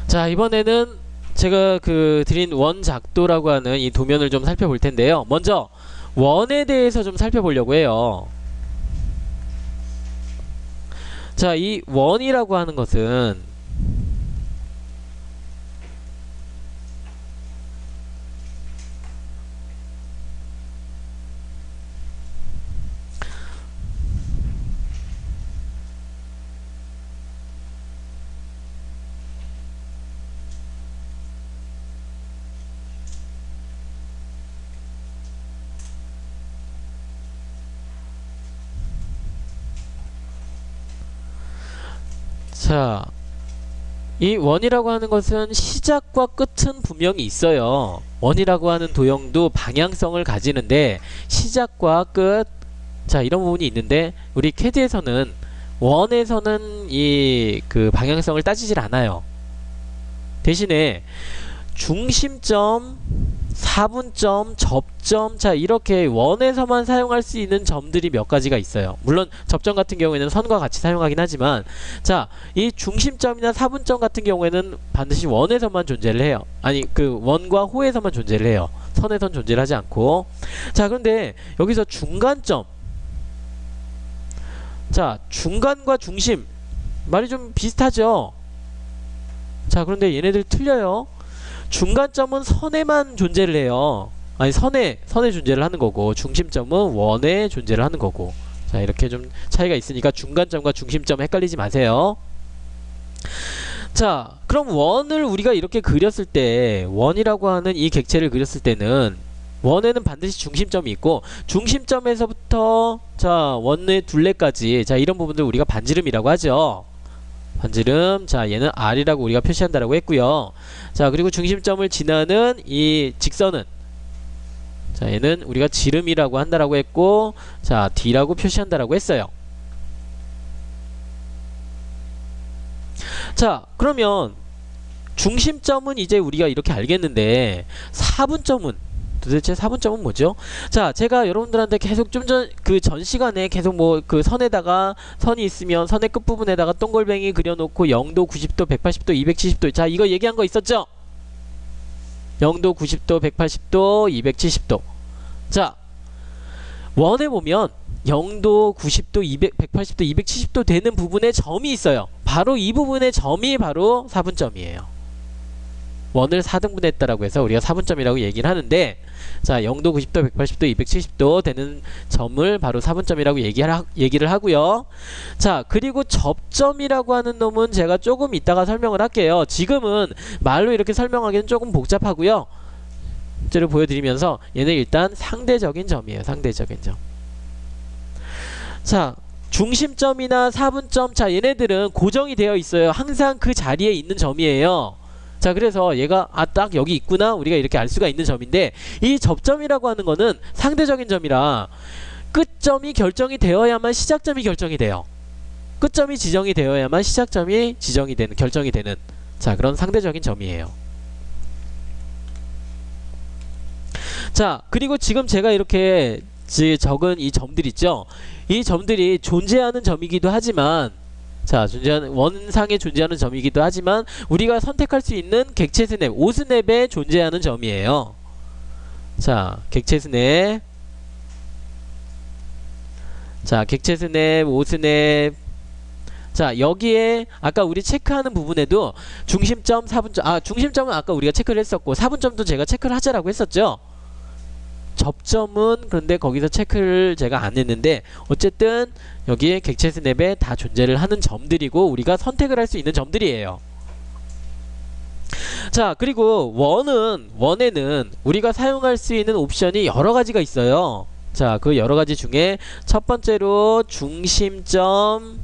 자, 이번에는 제가 드린 원작도라고 하는 이 도면을 좀 살펴볼 텐데요. 먼저 원에 대해서 좀 살펴보려고 해요. 자, 이 원이라고 하는 것은 자, 이 원이라고 하는 것은 시작과 끝은 분명히 있어요. 원이라고 하는 도형도 방향성을 가지는데 시작과 끝, 자, 이런 부분이 있는데 우리 캐드에서는 원에서는 이 방향성을 따지질 않아요. 대신에 중심점, 사분점, 접점, 자, 이렇게 원에서만 사용할 수 있는 점들이 몇 가지가 있어요. 물론 접점 같은 경우에는 선과 같이 사용하긴 하지만, 자, 이 중심점이나 사분점 같은 경우에는 반드시 원에서만 존재를 해요. 아니, 원과 호에서만 존재를 해요. 선에선 존재를 하지 않고. 자, 그런데 여기서 중간점, 자, 중간과 중심, 말이 좀 비슷하죠? 자, 그런데 얘네들 틀려요. 중간점은 선에만 존재를 해요. 아니, 선에 존재를 하는 거고, 중심점은 원에 존재를 하는 거고. 자, 이렇게 좀 차이가 있으니까 중간점과 중심점 헷갈리지 마세요. 자, 그럼 원을 우리가 이렇게 그렸을 때, 원이라고 하는 이 객체를 그렸을 때는 원에는 반드시 중심점이 있고, 중심점에서부터 자, 원의 둘레까지, 자, 이런 부분들 우리가 반지름이라고 하죠. 반지름, 자, 얘는 R이라고 우리가 표시한다라고 했고요. 자, 그리고 중심점을 지나는 이 직선은, 자, 얘는 우리가 지름이라고 한다라고 했고, 자, D라고 표시한다라고 했어요. 자, 그러면 중심점은 이제 우리가 이렇게 알겠는데, 사분점은 도대체 사분점은 뭐죠? 자, 제가 여러분들한테 계속 좀 전 시간에 계속 선에다가 선이 있으면 선의 끝부분에다가 동글뱅이 그려놓고 0도, 90도, 180도, 270도, 자, 이거 얘기한 거 있었죠? 0도, 90도, 180도, 270도. 자, 원에 보면 0도, 90도, 180도, 270도 되는 부분에 점이 있어요. 바로 이 부분의 점이 바로 사분점이에요. 원을 4등분 했다라고 해서 우리가 사분점이라고 얘기를 하는데, 자, 0도, 90도, 180도, 270도 되는 점을 바로 사분점이라고 얘기를 하고요. 자, 그리고 접점이라고 하는 놈은 제가 조금 이따가 설명을 할게요. 지금은 말로 이렇게 설명하기는 조금 복잡하고요. 실제로 보여드리면서 얘는 일단 상대적인 점이에요. 상대적인 점. 자, 중심점이나 사분점, 자, 얘네들은 고정이 되어 있어요. 항상 그 자리에 있는 점이에요. 자, 그래서 얘가 딱 여기 있구나, 우리가 이렇게 알 수가 있는 점인데, 이 접점이라고 하는 거는 상대적인 점이라 끝점이 결정이 되어야만 시작점이 결정이 돼요. 끝점이 지정이 되어야만 시작점이 결정이 되는, 자, 그런 상대적인 점이에요. 자, 그리고 지금 제가 이렇게 적은 이 점들 있죠? 이 점들이 존재하는 점이기도 하지만, 자, 원상에 존재하는 점이기도 하지만 우리가 선택할 수 있는 객체 스냅, 오스냅에 존재하는 점이에요. 자, 객체 스냅, 자, 객체 스냅, 오스냅. 자, 여기에 아까 우리 체크하는 부분에도 중심점, 사분점, 중심점은 아까 우리가 체크를 했었고, 사분점도 제가 체크를 하자라고 했었죠. 접점은 그런데 거기서 체크를 제가 안 했는데, 어쨌든 여기에 객체 스냅에 다 존재를 하는 점들이고 우리가 선택을 할 수 있는 점들이에요. 자, 그리고 원에는 우리가 사용할 수 있는 옵션이 여러 가지가 있어요. 자, 그 여러 가지 중에 첫 번째로 중심점,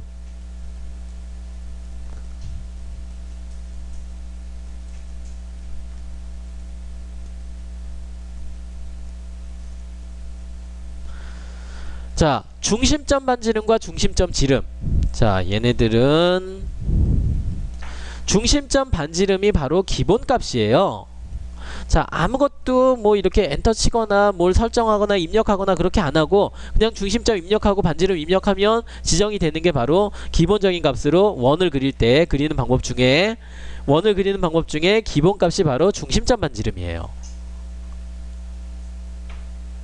자, 중심점 반지름과 중심점 지름. 자, 얘네들은 중심점 반지름이 바로 기본값이에요. 자, 아무것도 뭐 이렇게 엔터 치거나 뭘 설정하거나 입력하거나 그렇게 안하고 그냥 중심점 입력하고 반지름 입력하면 지정이 되는 게 바로 기본적인 값으로 원을 그릴 때 그리는 방법 중에 원을 그리는 방법 중에 기본값이 바로 중심점 반지름이에요.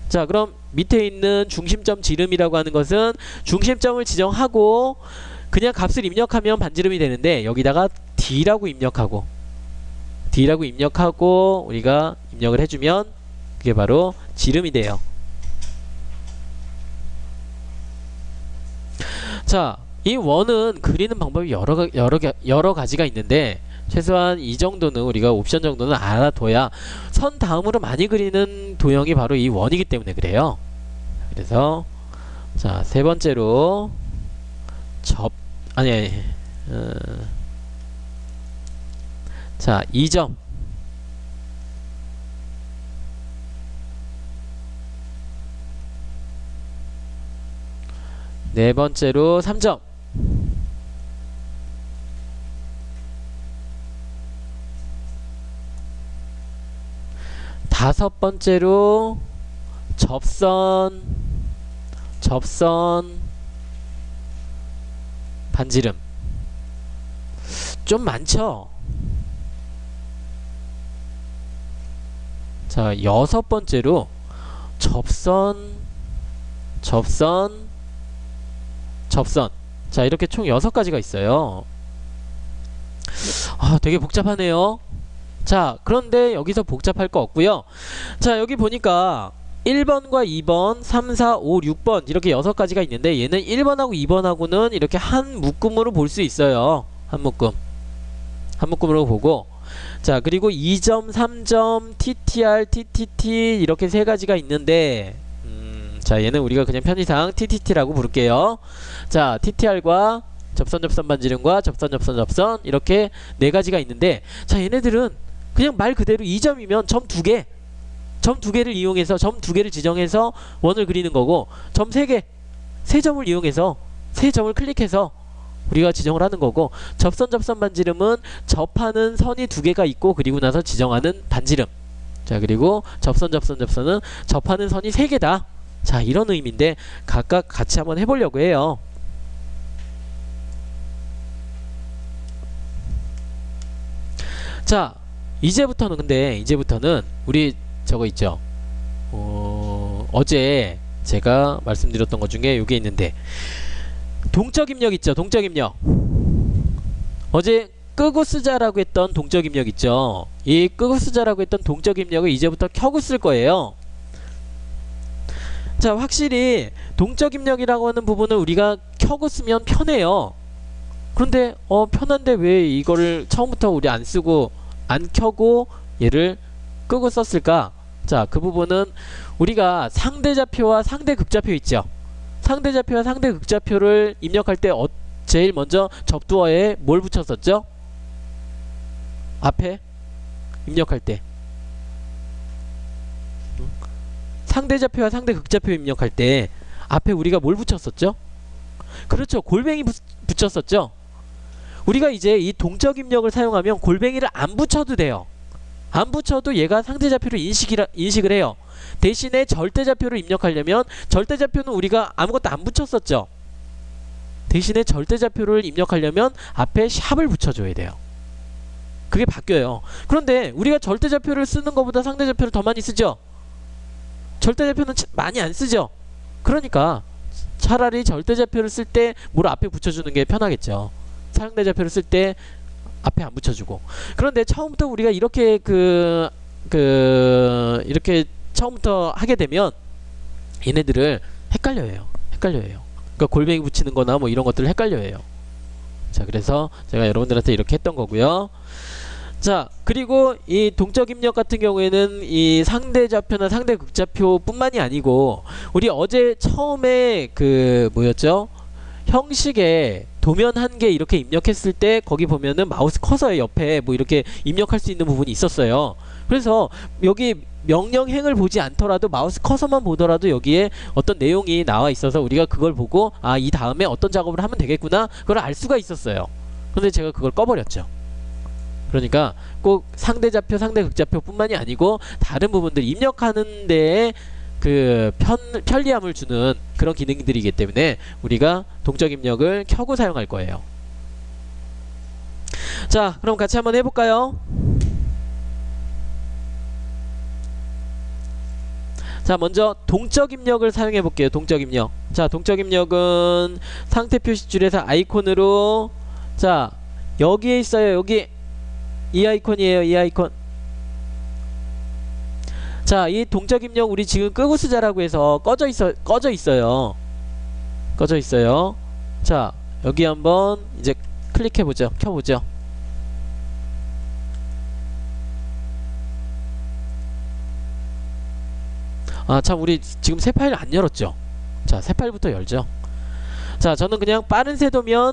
자, 그럼 밑에 있는 중심점 지름이라고 하는 것은 중심점을 지정하고 그냥 값을 입력하면 반지름이 되는데, 여기다가 D라고 입력하고 우리가 입력을 해주면 그게 바로 지름이 돼요. 자, 이 원은 그리는 방법이 여러 가지가 있는데, 최소한 이 정도는 우리가 옵션 정도는 알아둬야, 선 다음으로 많이 그리는 도형이 바로 이 원이기 때문에 그래요. 그래서 자, 세 번째로 자, 2점. 네 번째로 3점. 다섯 번째로 접선 반지름. 좀 많죠? 자, 여섯 번째로 접선. 자, 이렇게 총 6가지가 있어요. 되게 복잡하네요. 자, 그런데 여기서 복잡할 거 없고요. 자, 여기 보니까 1번과 2번, 3, 4, 5, 6번 이렇게 6가지가 있는데, 얘는 1번하고 2번하고는 이렇게 한 묶음으로 볼 수 있어요. 한 묶음으로 보고, 자, 그리고 2점, 3점, TTR, TTT 이렇게 3가지가 있는데, 자, 얘는 우리가 그냥 편의상 TTT라고 부를게요. 자, TTR과 접선 반지름과 접선 이렇게 4가지가 있는데, 자, 얘네들은 그냥 말 그대로 2점이면 점 2개를 이용해서 점 2개를 지정해서 원을 그리는 거고, 점 3개, 3점을 이용해서 3점을 클릭해서 우리가 지정을 하는 거고, 접선 반지름은 접하는 선이 2개가 있고 그리고 나서 지정하는 반지름. 자, 그리고 접선은 접하는 선이 3개다. 자, 이런 의미인데 각각 같이 한번 해보려고 해요. 자, 이제부터는 우리 저거 있죠. 어제 제가 말씀드렸던 것 중에 요게 있는데, 동적 입력 있죠. 동적 입력. 어제 끄고 쓰자라고 했던 동적 입력 있죠. 이 끄고 쓰자라고 했던 동적 입력을 이제부터 켜고 쓸 거예요. 자, 확실히 동적 입력이라고 하는 부분을 우리가 켜고 쓰면 편해요. 그런데 편한데 왜 이거를 처음부터 우리 안 쓰고 안 켜고 얘를 끄고 썼을까? 자, 그 부분은 우리가 상대좌표와 상대극좌표 있죠. 상대좌표와 상대극좌표를 입력할 때 제일 먼저 접두어에 뭘 붙였었죠? 앞에 입력할 때 상대좌표와 상대극좌표 입력할 때 앞에 우리가 뭘 붙였었죠? 그렇죠, 골뱅이 붙였었죠. 우리가 이제 이 동적 입력을 사용하면 골뱅이를 안 붙여도 돼요. 안 붙여도 얘가 상대좌표를 인식을 해요. 대신에 절대좌표를 입력하려면, 절대좌표는 우리가 아무것도 안 붙였었죠. 대신에 절대좌표를 입력하려면 앞에 샵을 붙여줘야 돼요. 그게 바뀌어요. 그런데 우리가 절대좌표를 쓰는 것보다 상대좌표를 더 많이 쓰죠. 절대좌표는 많이 안 쓰죠. 그러니까 차라리 절대좌표를 쓸 때 뭘 앞에 붙여주는 게 편하겠죠. 상대좌표를 쓸 때 앞에 안 붙여주고. 그런데 처음부터 우리가 이렇게 이렇게 처음부터 하게 되면 얘네들을 헷갈려해요. 그러니까 골뱅이 붙이는 거나 뭐 이런 것들을 헷갈려해요. 자, 그래서 제가 여러분들한테 이렇게 했던 거고요. 자, 그리고 이 동적 입력 같은 경우에는 이 상대좌표나 상대극좌표 뿐만이 아니고, 우리 어제 처음에 뭐였죠? 형식에 도면 한 개 이렇게 입력했을 때 거기 보면은 마우스 커서의 옆에 뭐 이렇게 입력할 수 있는 부분이 있었어요. 그래서 여기 명령행을 보지 않더라도 마우스 커서만 보더라도 여기에 어떤 내용이 나와 있어서 우리가 그걸 보고 이 다음에 어떤 작업을 하면 되겠구나, 그걸 알 수가 있었어요. 근데 제가 그걸 꺼버렸죠. 그러니까 꼭 상대좌표, 상대극좌표 뿐만이 아니고 다른 부분들 입력하는 데에 편리함을 주는 그런 기능들이기 때문에 우리가 동적 입력을 켜고 사용할 거예요. 자, 그럼 같이 한번 해볼까요? 자, 먼저 동적 입력을 사용해 볼게요. 동적 입력. 자, 동적 입력은 상태 표시줄에서 아이콘으로, 자, 여기에 있어요. 여기 이 아이콘이에요. 이 아이콘. 자, 이 동적 입력 우리 지금 끄고 쓰자라고 해서 꺼져 있어요. 꺼져 있어요. 자, 여기 한번 이제 클릭해 보죠. 켜 보죠. 아, 참, 우리 지금 새 파일 안 열었죠? 자, 새 파일부터 열죠. 자, 저는 그냥 빠른 세도면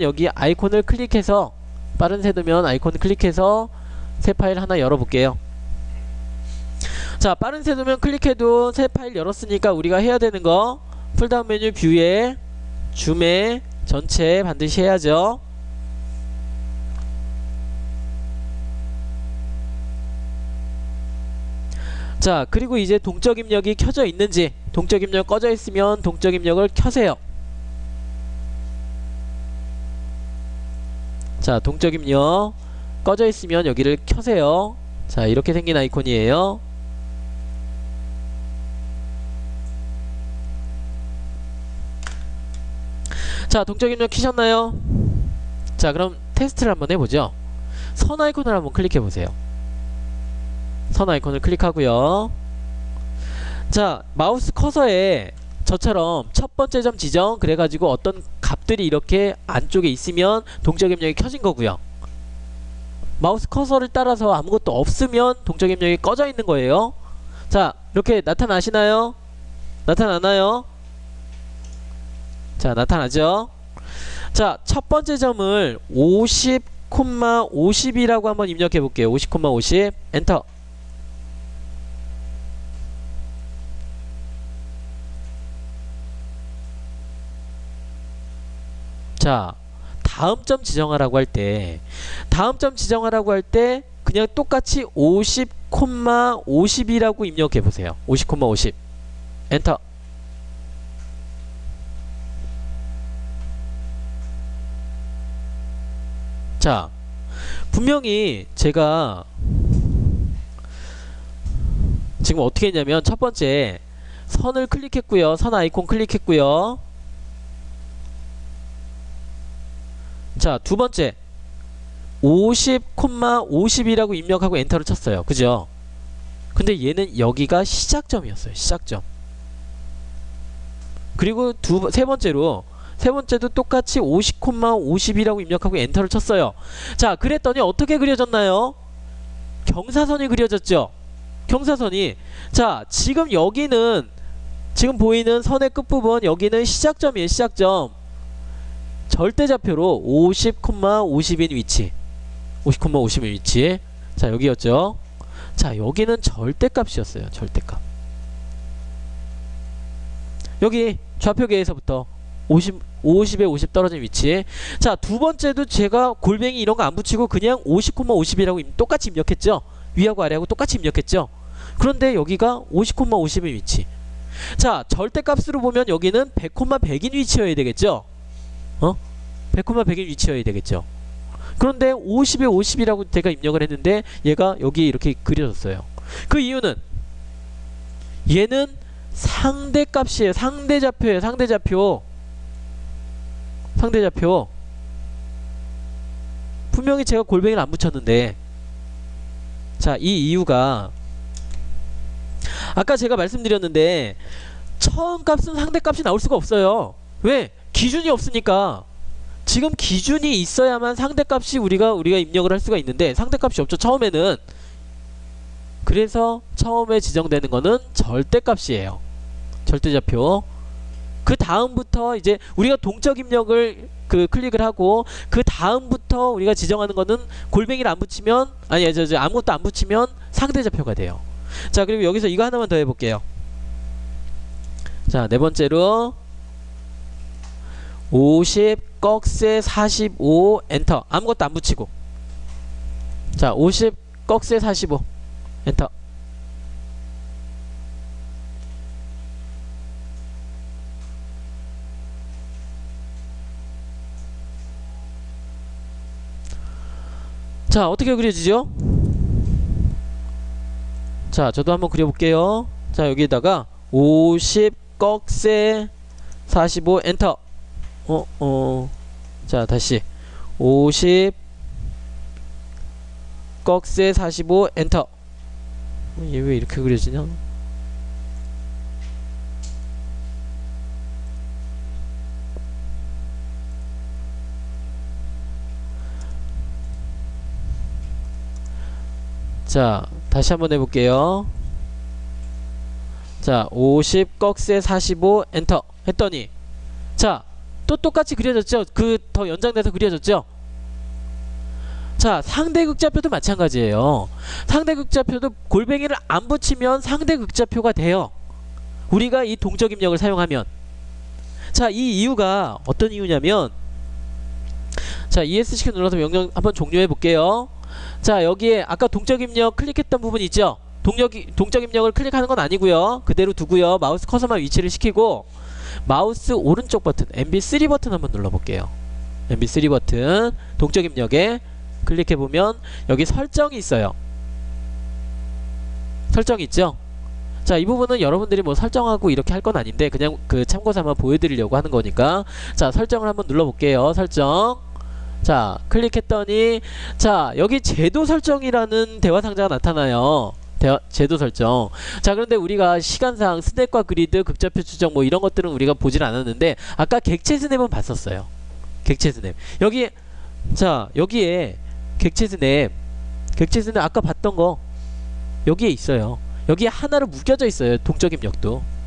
여기 아이콘을 클릭해서, 빠른 세도면 아이콘을 클릭해서 새 파일 하나 열어볼게요. 자, 빠른 세도면 클릭해도 새 파일 열었으니까 우리가 해야 되는 거, 풀다운 메뉴 뷰에 줌에 전체 반드시 해야죠. 자, 그리고 이제 동적 입력이 켜져 있는지, 동적 입력 꺼져 있으면 동적 입력을 켜세요. 자, 동적 입력 꺼져 있으면 여기를 켜세요. 자, 이렇게 생긴 아이콘이에요. 자, 동적 입력 켜셨나요? 자, 그럼 테스트를 한번 해보죠. 선 아이콘을 한번 클릭해 보세요. 선 아이콘을 클릭하고요. 자, 마우스 커서에 저처럼 첫 번째 점 지정 그래가지고 어떤 값들이 이렇게 안쪽에 있으면 동적 입력이 켜진 거고요. 마우스 커서를 따라서 아무것도 없으면 동적 입력이 꺼져 있는 거예요. 자, 이렇게 나타나시나요? 나타나나요? 자, 나타나죠? 자, 첫 번째 점을 50,50이라고 한번 입력해 볼게요. 50,50 엔터. 자, 다음 점 지정하라고 할 때 그냥 똑같이 50,50이라고 입력해 보세요. 50,50 엔터. 자, 분명히 제가 지금 어떻게 했냐면 첫 번째 선을 클릭했고요. 선 아이콘 클릭했고요. 자, 두 번째 50,50이라고 입력하고 엔터를 쳤어요. 그죠? 근데 얘는 여기가 시작점이었어요. 시작점. 그리고 세 번째도 똑같이 50,50이라고 입력하고 엔터를 쳤어요. 자, 그랬더니 어떻게 그려졌나요? 경사선이 그려졌죠? 경사선이. 자, 지금 여기는, 지금 보이는 선의 끝부분 여기는 시작점이에요. 시작점. 절대좌표로 50,50인 위치, 50,50인 위치. 자, 여기였죠. 자, 여기는 절대값이었어요. 절대값. 여기 좌표계에서부터 50에 50 떨어진 위치. 자, 두 번째도 제가 골뱅이 이런 거 안 붙이고 그냥 50,50이라고 똑같이 입력했죠. 위하고 아래하고 똑같이 입력했죠. 그런데 여기가 50,50인 위치. 자, 절대값으로 보면 여기는 100,100인 위치여야 되겠죠. 100,100인 위치여야 되겠죠. 그런데 50에 50이라고 제가 입력을 했는데 얘가 여기 이렇게 그려졌어요. 그 이유는 얘는 상대값이에요. 상대좌표예요. 상대좌표. 분명히 제가 골뱅이를 안 붙였는데, 자, 이 이유가 아까 제가 말씀드렸는데 처음 값은 상대값이 나올 수가 없어요. 왜? 기준이 없으니까. 지금 기준이 있어야만 상대값이 우리가 입력을 할 수가 있는데 상대값이 없죠. 처음에는. 그래서 처음에 지정되는 거는 절대값이에요. 절대좌표. 그 다음부터 이제 우리가 동적 입력을 클릭을 하고 그 다음부터 우리가 지정하는 거는 골뱅이를 안 붙이면, 아니 아무것도 안 붙이면 상대좌표가 돼요. 자, 그리고 여기서 이거 하나만 더 해볼게요. 자, 네 번째로 50 꺽쇠 45 엔터. 아무것도 안 붙이고. 자, 50 꺽쇠 45 엔터. 자, 어떻게 그려지죠? 자, 저도 한번 그려볼게요. 자, 여기에다가 50 꺽쇠 45 엔터. 자, 다시 50 꺽쇠 45 엔터. 얘 왜 이렇게 그려지냐? 자, 다시 한번 해볼게요. 자, 50 꺽쇠 45 엔터 했더니, 자, 또 똑같이 그려졌죠? 그 더 연장돼서 그려졌죠? 자, 상대 극좌표도 마찬가지예요. 상대 극좌표도 골뱅이를 안 붙이면 상대 극좌표가 돼요. 우리가 이 동적 입력을 사용하면. 자, 이 이유가 어떤 이유냐면, 자, ESC 눌러서 명령 한번 종료해 볼게요. 자, 여기에 아까 동적 입력 클릭했던 부분 있죠? 동적 입력을 클릭하는 건 아니고요. 그대로 두고요. 마우스 커서만 위치를 시키고 마우스 오른쪽 버튼 MB3 버튼 한번 눌러볼게요. MB3 버튼 동적 입력에 클릭해보면 여기 설정이 있어요. 설정이 있죠? 자, 이 부분은 여러분들이 뭐 설정하고 이렇게 할 건 아닌데 그냥 그 참고삼아 보여드리려고 하는 거니까, 자, 설정을 한번 눌러볼게요. 설정. 자, 클릭했더니, 자, 여기 제도 설정이라는 대화 상자가 나타나요. 제도 설정. 자, 그런데 우리가 시간상 스냅과 그리드, 극좌표 추정 뭐 이런 것들은 우리가 보질 않았는데 아까 객체 스냅은 봤었어요. 객체 스냅. 여기, 자, 여기에 객체 스냅 아까 봤던 거 여기에 있어요. 여기에 하나로 묶여져 있어요. 동적 입력도.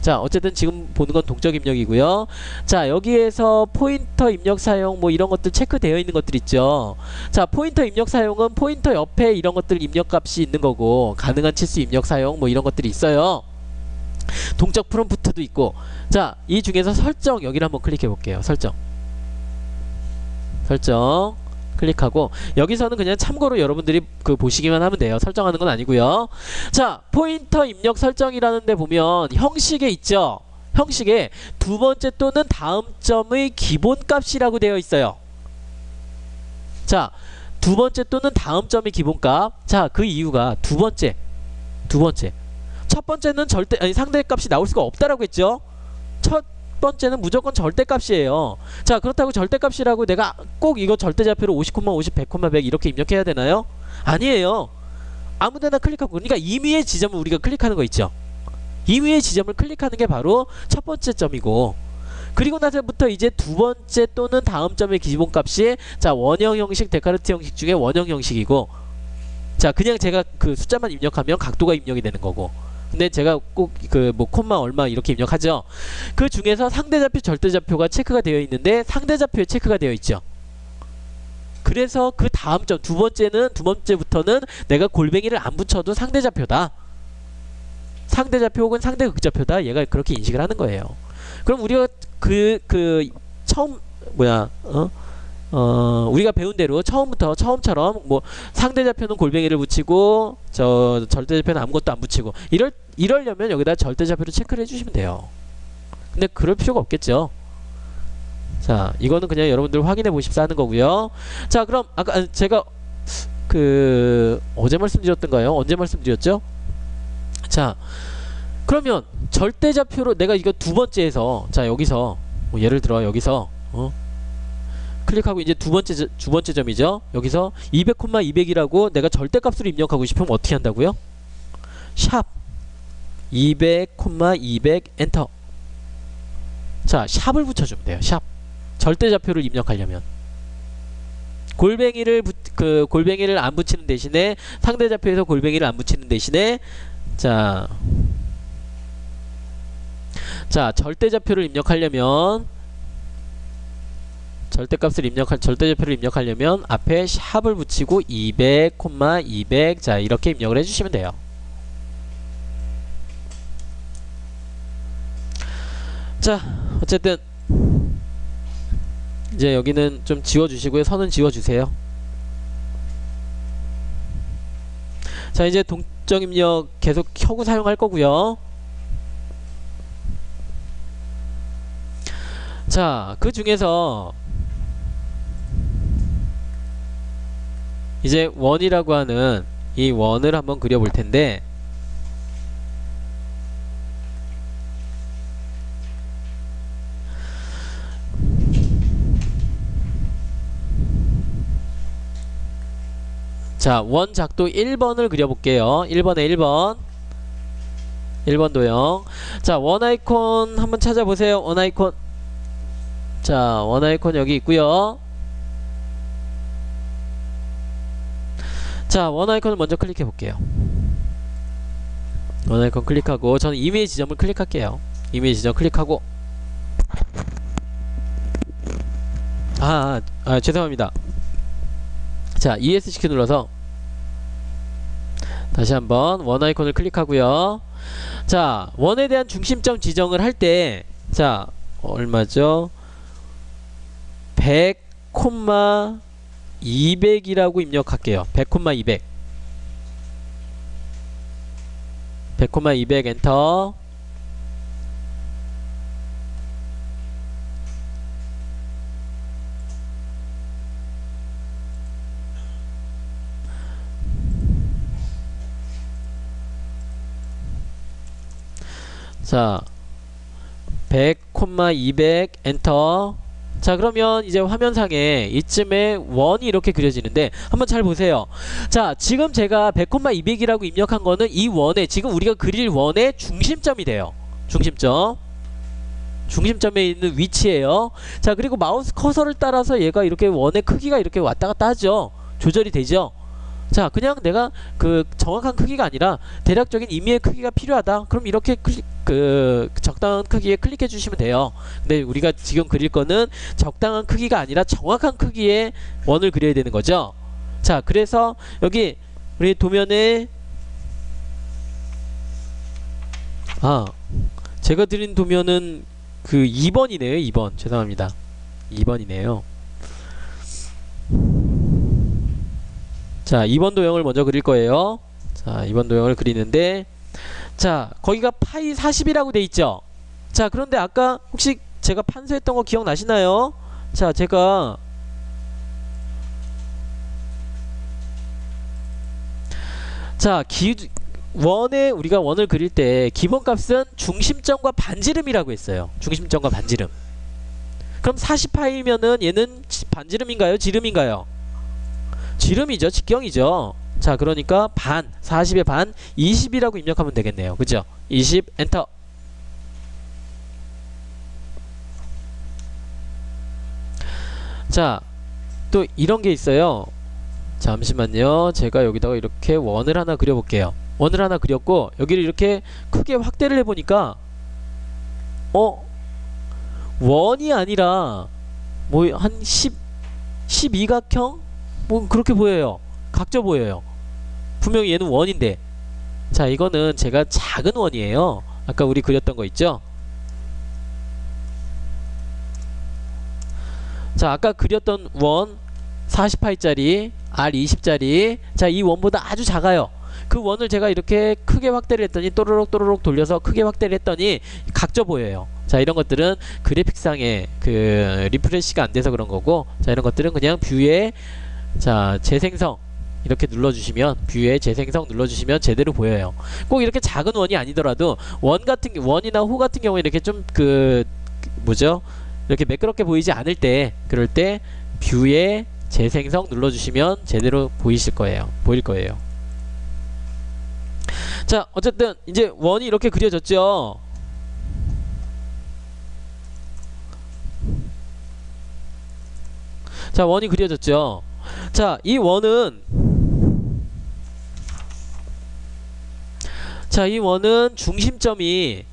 자, 어쨌든 지금 보는 건 동적 입력이고요. 자, 여기에서 포인터 입력 사용 뭐 이런 것들 체크되어 있는 것들 있죠. 자, 포인터 입력 사용은 포인터 옆에 이런 것들 입력 값이 있는 거고, 가능한 치수 입력 사용 뭐 이런 것들이 있어요. 동적 프롬프트도 있고. 자, 이 중에서 설정, 여기를 한번 클릭해 볼게요. 설정 클릭하고, 여기서는 그냥 참고로 여러분들이 그 보시기만 하면 돼요. 설정하는 건 아니고요. 자, 포인터 입력 설정이라는 데 보면 형식에 있죠. 형식에 두 번째 또는 다음 점의 기본값이라고 되어 있어요. 자, 두 번째 또는 다음 점의 기본값. 자, 그 이유가 두 번째 첫 번째는 상대값이 나올 수가 없다라고 했죠. 첫 번째는 무조건 절대값이에요. 자, 그렇다고 절대값이라고 내가 꼭 이거 절대좌표로 50, 50, 100, 100 이렇게 입력해야 되나요? 아니에요. 아무데나 클릭하고, 그러니까 임의의 지점을 우리가 클릭하는 거 있죠. 임의의 지점을 클릭하는 게 바로 첫 번째 점이고, 그리고 나서부터 이제 두 번째 또는 다음 점의 기본값이, 자, 원형 형식, 데카르트 형식 중에 원형 형식이고, 자, 그냥 제가 그 숫자만 입력하면 각도가 입력이 되는 거고, 근데 제가 꼭 그 뭐 콤마 얼마 이렇게 입력하죠. 그 중에서 상대좌표, 절대좌표가 체크가 되어 있는데 상대좌표에 체크가 되어 있죠. 그래서 그 다음 점 두 번째부터는 내가 골뱅이를 안 붙여도 상대좌표다. 상대좌표 혹은 상대극좌표다. 얘가 그렇게 인식을 하는 거예요. 그럼 우리가 처음 우리가 배운 대로 처음처럼 뭐 상대좌표는 골뱅이를 붙이고 저 절대좌표는 아무것도 안 붙이고 이러려면 여기다 절대좌표를 체크를 해주시면 돼요. 근데 그럴 필요가 없겠죠. 자, 이거는 그냥 여러분들 확인해 보십사 하는 거고요. 자, 그럼 아까 제가 어제 말씀드렸던가요? 언제 말씀드렸죠? 자, 그러면 절대좌표로 내가 이거 두 번째에서, 자, 여기서 뭐 예를 들어 여기서 클릭하고 이제 두 번째 점이죠. 여기서 200, 200이라고 내가 절대값으로 입력하고 싶으면 어떻게 한다고요? 샵 200, 200 엔터. 자, 샵을 붙여주면 돼요. 샵. 절대좌표를 입력하려면 골뱅이를 안 붙이는 대신에, 상대좌표에서 골뱅이를 안 붙이는 대신에, 자, 절대좌표를 입력하려면, 절대좌표를 입력하려면 앞에 샵을 붙이고 200, 200, 자, 이렇게 입력을 해주시면 돼요. 자, 어쨌든 이제 여기는 좀 지워주시고요. 선은 지워주세요. 자, 이제 동적 입력 계속 켜고 사용할 거고요. 자, 그 중에서 이제 원이라고 하는 이 원을 한번 그려볼 텐데, 자, 원 작도 1번을 그려볼게요. 1번에 1번 도형. 자, 원 아이콘 한번 찾아보세요. 원 아이콘. 자, 원 아이콘 여기 있고요. 자, 원 아이콘을 먼저 클릭해 볼게요. 원 아이콘 클릭하고, 저는 이미지 지점을 클릭할게요. 이미지 지점 클릭하고, 죄송합니다. 자, ESC 키 눌러서 다시 한번 원 아이콘을 클릭하고요. 자, 원에 대한 중심점 지정을 할 때, 자, 얼마죠? 100, 200이라고 입력할게요. 100, 200. 100, 200 엔터. 자, 100, 200 엔터. 자, 그러면 이제 화면상에 이쯤에 원이 이렇게 그려지는데, 한번 잘 보세요. 자, 지금 제가 100, 200이라고 입력한 거는 이 원에, 지금 우리가 그릴 원의 중심점이 돼요. 중심점에 있는 위치예요. 자, 그리고 마우스 커서를 따라서 얘가 이렇게 원의 크기가 이렇게 왔다 갔다 하죠. 조절이 되죠. 자, 그냥 내가 그 정확한 크기가 아니라 대략적인 임의의 크기가 필요하다, 그럼 이렇게 적당한 크기에 클릭해 주시면 돼요. 근데 우리가 지금 그릴 거는 적당한 크기가 아니라 정확한 크기의 원을 그려야 되는 거죠. 자, 그래서 여기 우리 도면에 제가 드린 도면은 그 2번이네요. 2번. 죄송합니다. 2번이네요. 자, 2번 도형을 먼저 그릴 거예요. 자, 2번 도형을 그리는데, 자, 거기가 파이 40이라고 돼 있죠. 자, 그런데 아까 혹시 제가 판서했던 거 기억나시나요? 자, 제가 원에 우리가 원을 그릴 때 기본값은 중심점과 반지름이라고 했어요. 중심점과 반지름. 그럼 40파이면은 얘는 반지름인가요? 지름인가요? 지름이죠. 직경이죠. 자, 그러니까 반, 40의 반, 20이라고 입력하면 되겠네요. 그죠? 20 엔터. 자, 또 이런 게 있어요. 잠시만요. 제가 여기다가 이렇게 원을 하나 그려볼게요. 원을 하나 그렸고, 여기를 이렇게 크게 확대를 해보니까 원이 아니라 뭐 한 12각형? 뭐 그렇게 보여요. 각져 보여요. 분명히 얘는 원인데. 자, 이거는 제가 작은 원이에요. 아까 우리 그렸던 거 있죠? 자, 아까 그렸던 원 40파이짜리 R20짜리, 자, 이 원보다 아주 작아요. 그 원을 제가 이렇게 크게 확대를 했더니, 또르륵 돌려서 크게 확대를 했더니 각져 보여요. 자, 이런 것들은 그래픽상에 그 리프레시가 안 돼서 그런 거고, 자, 이런 것들은 그냥 뷰에, 자, 재생성 이렇게 눌러주시면, 뷰에 재생성 눌러주시면 제대로 보여요. 꼭 이렇게 작은 원이 아니더라도 원이나 호 같은 경우에 이렇게 좀 뭐죠? 이렇게 매끄럽게 보이지 않을 때, 그럴 때 뷰에 재생성 눌러주시면 제대로 보일 거예요. 자, 어쨌든 이제 원이 이렇게 그려졌죠. 자, 원이 그려졌죠. 자, 이 원은 중심점이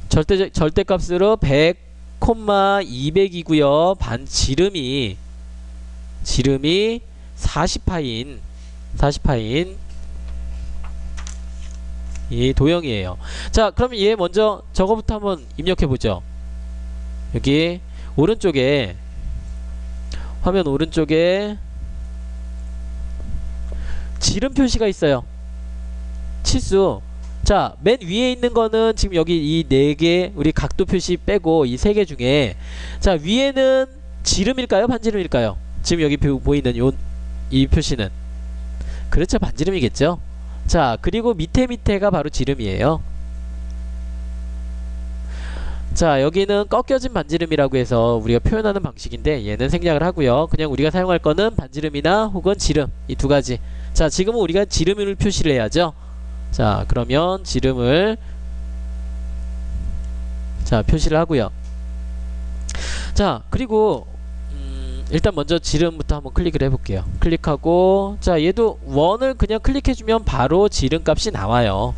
절대값으로 100, 200이고요. 지름이 40파인 이 도형이에요. 자, 그러면 얘 먼저 저거부터 한번 입력해 보죠. 여기 오른쪽에, 화면 오른쪽에 지름 표시가 있어요. 치수. 자, 맨 위에 있는 거는 지금 여기 이 4개, 우리 각도 표시 빼고 이 3개 중에, 자, 위에는 지름일까요? 반지름일까요? 지금 여기 보이는 요 이 표시는? 그렇죠. 반지름이겠죠. 자, 그리고 밑에가 바로 지름이에요. 자, 여기는 꺾여진 반지름이라고 해서 우리가 표현하는 방식인데 얘는 생략을 하고요. 그냥 우리가 사용할 거는 반지름이나 혹은 지름, 이 두 가지. 자, 지금은 우리가 지름을 표시를 해야죠. 자, 그러면 지름을 자 표시를 하고요. 자, 그리고 일단 먼저 지름부터 한번 클릭을 해볼게요. 클릭하고, 자, 얘도 원을 그냥 클릭해주면 바로 지름 값이 나와요.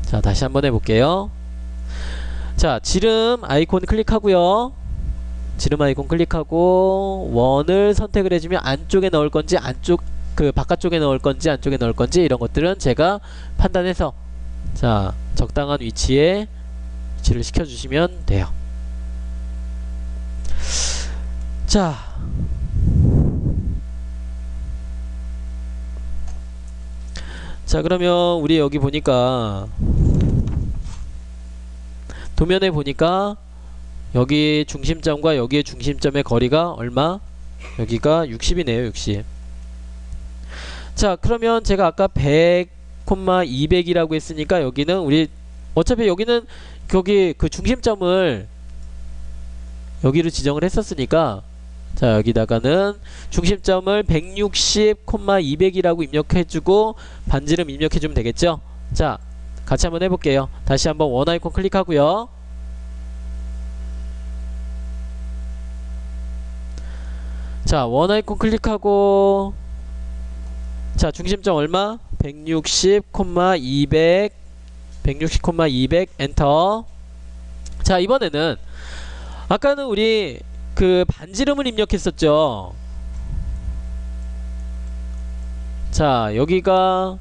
자, 다시 한번 해볼게요. 자, 지름 아이콘 클릭하고요. 지름 아이콘 클릭하고 원을 선택을 해주면 안쪽에 넣을 건지 바깥쪽에 넣을 건지 안쪽에 넣을 건지 이런 것들은 제가 판단해서 자, 적당한 위치에 위치를 시켜주시면 돼요. 자, 그러면 우리 여기 보니까 도면에 보니까 여기 중심점과 여기의 중심점의 거리가 얼마? 여기가 60이네요. 60. 자, 그러면 제가 아까 100, 200이라고 했으니까 여기는 우리 어차피 여기는 거기 그 중심점을 여기로 지정을 했었으니까 자, 여기다가는 중심점을 160, 200이라고 입력해주고 반지름 입력해주면 되겠죠. 자, 같이 한번 해볼게요. 다시 한번 원 아이콘 클릭하고요. 자, 원 아이콘 클릭하고 자, 중심점 얼마? 160, 200 160, 200 엔터. 자, 이번에는 아까는 우리 그 반지름을 입력했었죠. 자, 여기가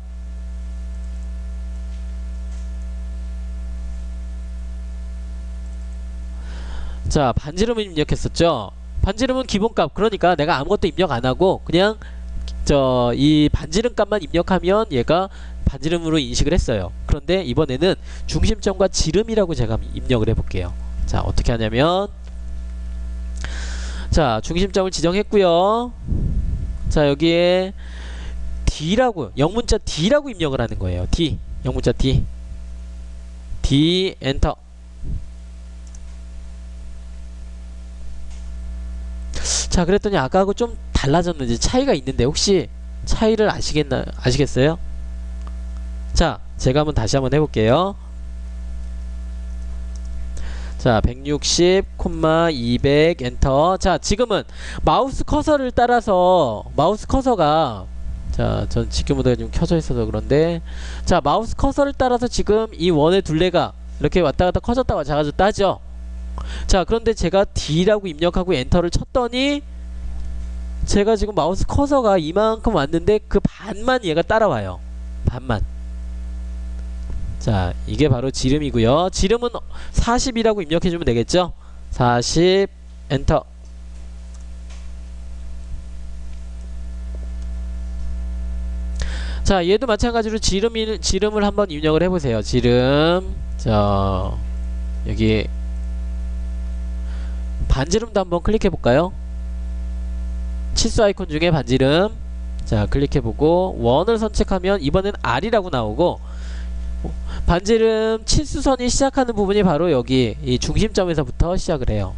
자, 반지름을 입력했었죠. 반지름은 기본값, 그러니까 내가 아무것도 입력 안하고 그냥 이 반지름 값만 입력하면 얘가 반지름으로 인식을 했어요. 그런데 이번에는 중심점과 지름이라고 제가 입력을 해볼게요. 자, 어떻게 하냐면 자, 중심점을 지정했고요. 자, 여기에 D라고, 영문자 D라고 입력을 하는 거예요. D, 영문자 D. D, 엔터. 자, 그랬더니 아까하고 좀 달라졌는지 차이가 있는데 혹시 차이를 아시겠어요? 자, 제가 다시 한번 해볼게요. 자, 160, 200 엔터. 자, 지금은 마우스 커서를 따라서 마우스 커서가 자, 전 직교 모드가 좀 켜져 있어서 그런데 자, 마우스 커서를 따라서 지금 이 원의 둘레가 이렇게 왔다 갔다 커졌다가 작아졌다 하죠. 자, 그런데 제가 D라고 입력하고 엔터를 쳤더니 제가 지금 마우스 커서가 이만큼 왔는데 그 반만 얘가 따라와요. 반만. 자, 이게 바로 지름이고요. 지름은 40이라고 입력해주면 되겠죠. 40 엔터. 자, 얘도 마찬가지로 지름을 한번 입력을 해보세요. 지름. 자, 여기 반지름도 한번 클릭해볼까요? 치수 아이콘 중에 반지름. 자, 클릭해보고 원을 선택하면 이번엔 R이라고 나오고 반지름 치수선이 시작하는 부분이 바로 여기 이 중심점에서부터 시작을 해요.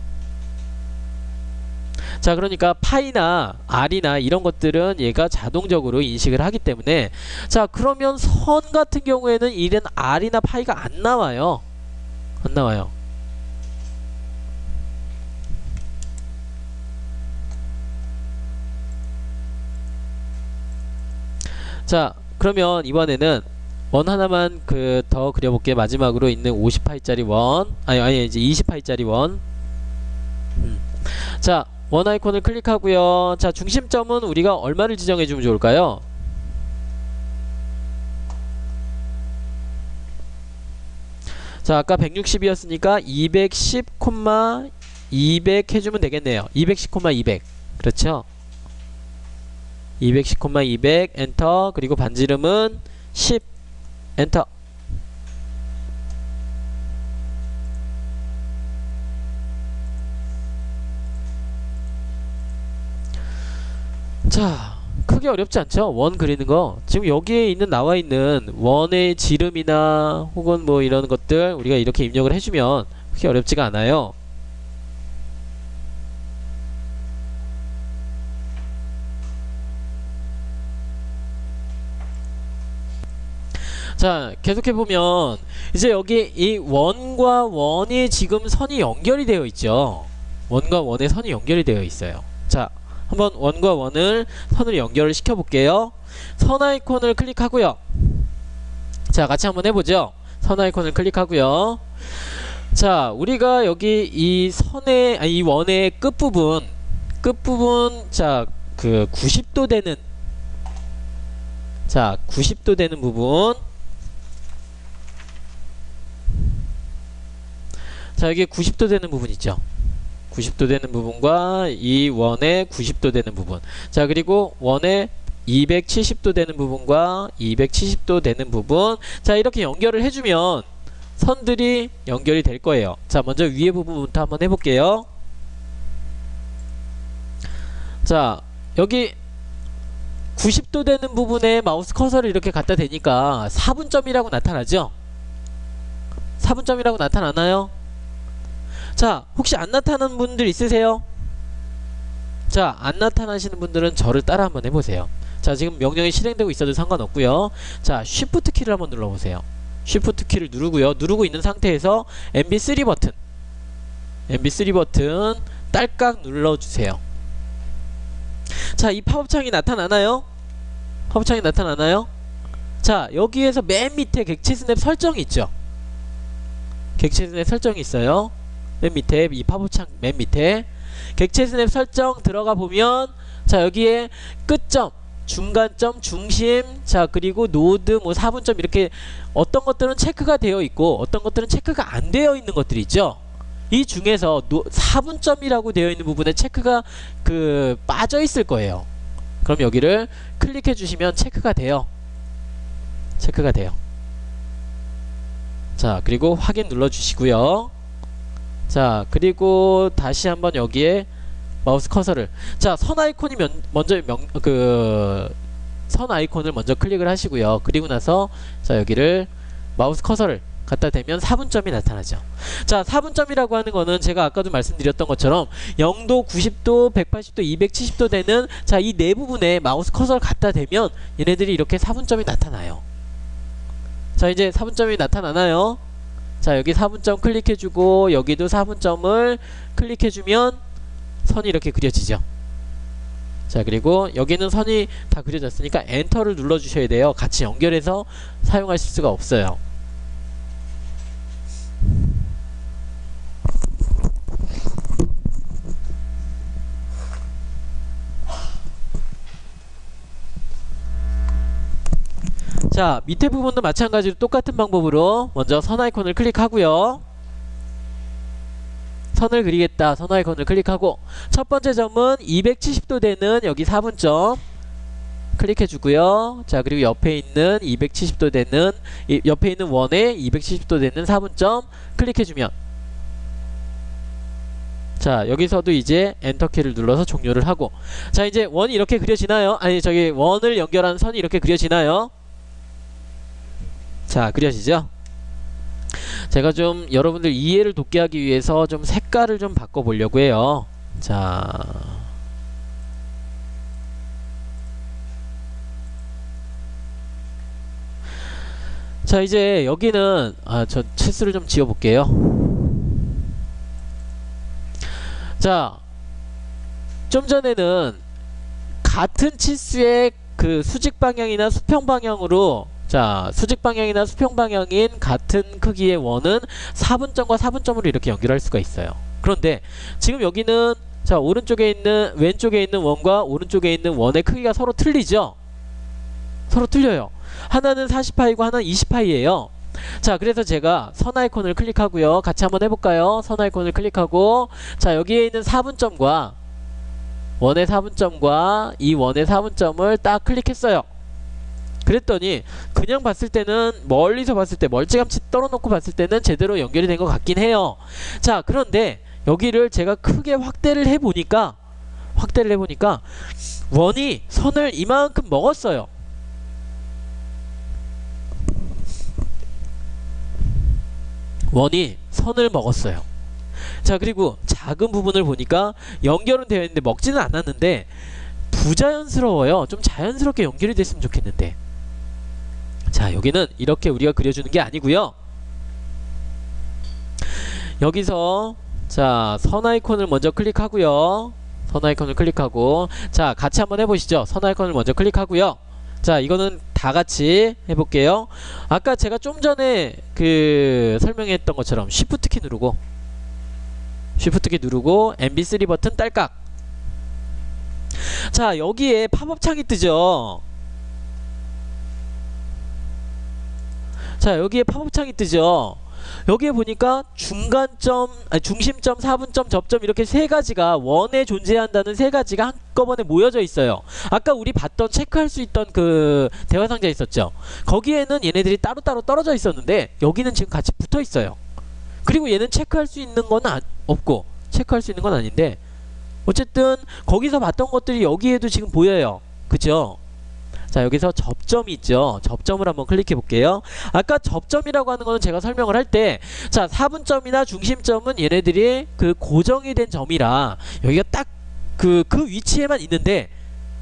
자, 그러니까 파이나 R이나 이런 것들은 얘가 자동적으로 인식을 하기 때문에 자, 그러면 선 같은 경우에는 이런 R이나 파이가 안 나와요. 안 나와요. 자, 그러면 이번에는 원 하나만 더 그려볼게. 마지막으로 있는 50파이짜리 원, 아니 이제 20파이짜리 원. 자, 원 아이콘을 클릭하고요. 자, 중심점은 우리가 얼마를 지정해주면 좋을까요? 자, 아까 160이었으니까 210, 200 해주면 되겠네요. 210, 200. 그렇죠? 210, 200 엔터. 그리고 반지름은 10 엔터. 자, 크게 어렵지 않죠? 원 그리는 거. 지금 여기에 있는 나와 있는 원의 지름이나 혹은 뭐 이런 것들 우리가 이렇게 입력을 해주면 크게 어렵지가 않아요. 자, 계속해보면 이제 여기 이 원과 원이 지금 선이 연결이 되어 있죠. 원과 원의 선이 연결이 되어 있어요. 자, 한번 원과 원을 선을 연결을 시켜 볼게요. 선 아이콘을 클릭하고요. 자, 같이 한번 해보죠. 선 아이콘을 클릭하고요. 자, 우리가 여기 이 선의 이 원의 끝부분 자, 그 90도 되는, 자, 90도 되는 부분, 자, 여기 90도 되는 부분 있죠. 90도 되는 부분과 이 원의 90도 되는 부분, 자, 그리고 원의 270도 되는 부분과 270도 되는 부분, 자, 이렇게 연결을 해주면 선들이 연결이 될 거예요. 자, 먼저 위에 부분부터 한번 해볼게요. 자, 여기 90도 되는 부분에 마우스 커서를 이렇게 갖다 대니까 4분점이라고 나타나죠? 4분점이라고 나타나나요? 자, 혹시 안 나타나는 분들 있으세요? 자, 안 나타나시는 분들은 저를 따라 한번 해보세요. 자, 지금 명령이 실행되고 있어도 상관없고요. 자, Shift 키를 한번 눌러보세요. Shift 키를 누르고요. 누르고 있는 상태에서 MB3 버튼, MB3 버튼 딸깍 눌러주세요. 자, 이 팝업창이 나타나나요? 팝업창이 나타나나요? 자, 여기에서 맨 밑에 객체 스냅 설정이 있죠. 객체 스냅 설정이 있어요. 맨 밑에, 이 팝업창 맨 밑에 객체 스냅 설정 들어가 보면, 자, 여기에 끝점, 중간점, 중심, 자, 그리고 노드, 뭐 4분점, 이렇게 어떤 것들은 체크가 되어 있고 어떤 것들은 체크가 안 되어 있는 것들이 있죠. 이 중에서 4분점이라고 되어 있는 부분에 체크가 빠져 있을 거예요. 그럼 여기를 클릭해 주시면 체크가 돼요. 체크가 돼요. 자, 그리고 확인 눌러 주시고요. 자, 그리고 다시 한번 여기에 마우스 커서를, 자, 선 아이콘이 먼저 선 아이콘을 먼저 클릭을 하시고요. 그리고 나서, 자, 여기를 마우스 커서를 갖다 대면 4분점이 나타나죠. 자, 4분점이라고 하는 거는 제가 아까도 말씀드렸던 것처럼 0도, 90도, 180도, 270도 되는, 자, 이 네 부분에 마우스 커서를 갖다 대면 얘네들이 이렇게 4분점이 나타나요. 자, 이제 4분점이 나타나나요? 자, 여기 4분점 클릭해주고 여기도 4분점을 클릭해주면 선이 이렇게 그려지죠. 자, 그리고 여기는 선이 다 그려졌으니까 엔터를 눌러주셔야 돼요. 같이 연결해서 사용하실 수가 없어요. 자, 밑에 부분도 마찬가지로 똑같은 방법으로 먼저 선 아이콘을 클릭하고요. 선을 그리겠다. 선 아이콘을 클릭하고 첫 번째 점은 270도 되는 여기 4분점 클릭해 주고요. 자, 그리고 옆에 있는 270도 되는 옆에 있는 원에 270도 되는 4분점 클릭해 주면, 자, 여기서도 이제 엔터키를 눌러서 종료를 하고, 자, 이제 원이 이렇게 그려지나요? 아니, 저기 원을 연결한 선이 이렇게 그려지나요? 자, 그려지죠? 제가 좀 여러분들 이해를 돕게 하기 위해서 좀 색깔을 좀 바꿔 보려고 해요. 자, 자, 이제 여기는 저 치수를 좀 지워 볼게요. 자, 좀 전에는 같은 치수의 수직 방향이나 수평 방향으로, 자, 수직 방향이나 수평 방향인 같은 크기의 원은 4분점과 4분점으로 이렇게 연결할 수가 있어요. 그런데 지금 여기는, 자, 왼쪽에 있는 원과 오른쪽에 있는 원의 크기가 서로 틀리죠? 서로 틀려요. 하나는 40파이고 하나는 20파이예요. 자, 그래서 제가 선 아이콘을 클릭하고요. 같이 한번 해볼까요? 선 아이콘을 클릭하고, 자, 여기에 있는 4분점과 원의 4분점과 이 원의 4분점을 딱 클릭했어요. 그랬더니 그냥 봤을 때는, 멀리서 봤을 때, 멀찌감치 떨어놓고 봤을 때는 제대로 연결이 된 것 같긴 해요. 자, 그런데 여기를 제가 크게 확대를 해보니까 원이 선을 이만큼 먹었어요. 원이 선을 먹었어요. 자, 그리고 작은 부분을 보니까 연결은 되어 있는데 먹지는 않았는데 부자연스러워요. 좀 자연스럽게 연결이 됐으면 좋겠는데. 자, 여기는 이렇게 우리가 그려주는 게 아니고요. 여기서 자, 선 아이콘을 먼저 클릭하고요. 선 아이콘을 클릭하고, 자, 같이 한번 해보시죠. 선 아이콘을 먼저 클릭하고요. 자, 이거는 다 같이 해볼게요. 아까 제가 좀 전에 그 설명했던 것처럼 Shift 키 누르고, Shift 키 누르고 MB3 버튼 딸깍. 자, 여기에 팝업 창이 뜨죠. 자, 여기에 팝업 창이 뜨죠. 여기에 보니까 중간점, 아니, 중심점, 사분점, 접점 이렇게 세 가지가 원에 존재한다는 세 가지가 한꺼번에 모여져 있어요. 아까 우리 봤던 체크할 수 있던 그 대화 상자 있었죠. 거기에는 얘네들이 따로따로 떨어져 있었는데 여기는 지금 같이 붙어 있어요. 그리고 얘는 체크할 수 있는 건 없고 체크할 수 있는 건 아닌데 어쨌든 거기서 봤던 것들이 여기에도 지금 보여요. 그죠? 자, 여기서 접점이 있죠. 접점을 한번 클릭해 볼게요. 아까 접점이라고 하는 거는 제가 설명을 할 때, 자, 사분점이나 중심점은 얘네들이 그 고정이 된 점이라 여기가 딱 그 위치에만 있는데,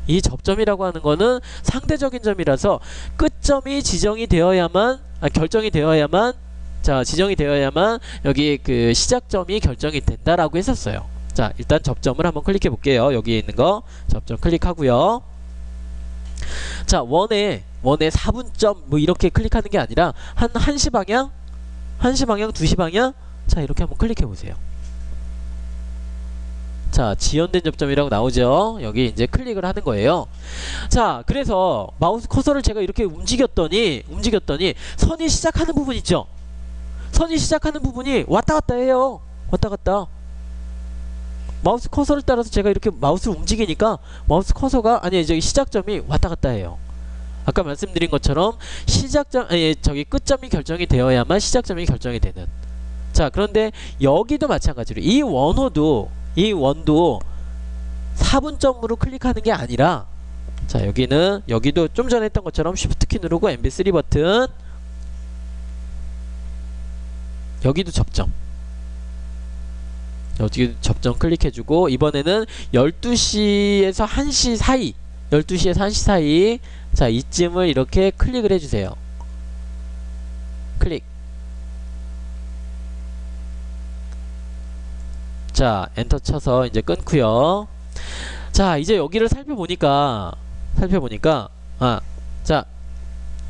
이 접점이라고 하는 거는 상대적인 점이라서 끝점이 지정이 되어야만, 결정이 되어야만, 자, 지정이 되어야만 여기 그 시작점이 결정이 된다라고 했었어요. 자, 일단 접점을 한번 클릭해 볼게요. 여기에 있는 거 접점 클릭하고요. 자, 원에 4분점 뭐 이렇게 클릭하는 게 아니라 한 1시 방향, 1시 방향, 2시 방향. 자, 이렇게 한번 클릭해 보세요. 자, 지연된 접점이라고 나오죠. 여기 이제 클릭을 하는 거예요. 자, 그래서 마우스 커서를 제가 이렇게 움직였더니 선이 시작하는 부분 있죠. 선이 시작하는 부분이 왔다 갔다 해요. 왔다 갔다. 마우스 커서를 따라서 제가 이렇게 마우스를 움직이니까 마우스 커서가, 아니, 저기 시작점이 왔다 갔다 해요. 아까 말씀드린 것처럼 시작점, 아니, 저기 끝점이 결정이 되어야만 시작점이 결정이 되는. 자, 그런데 여기도 마찬가지로 이 원도 4분점으로 클릭하는 게 아니라, 자, 여기도 좀 전에 했던 것처럼 Shift 키 누르고 MB3 버튼, 여기도 접점, 여기 접점 클릭해주고, 이번에는 12시에서 1시 사이, 12시에서 1시 사이, 자, 이쯤을 이렇게 클릭을 해주세요. 클릭. 자, 엔터 쳐서 이제 끊고요. 자, 이제 여기를 살펴보니까 자,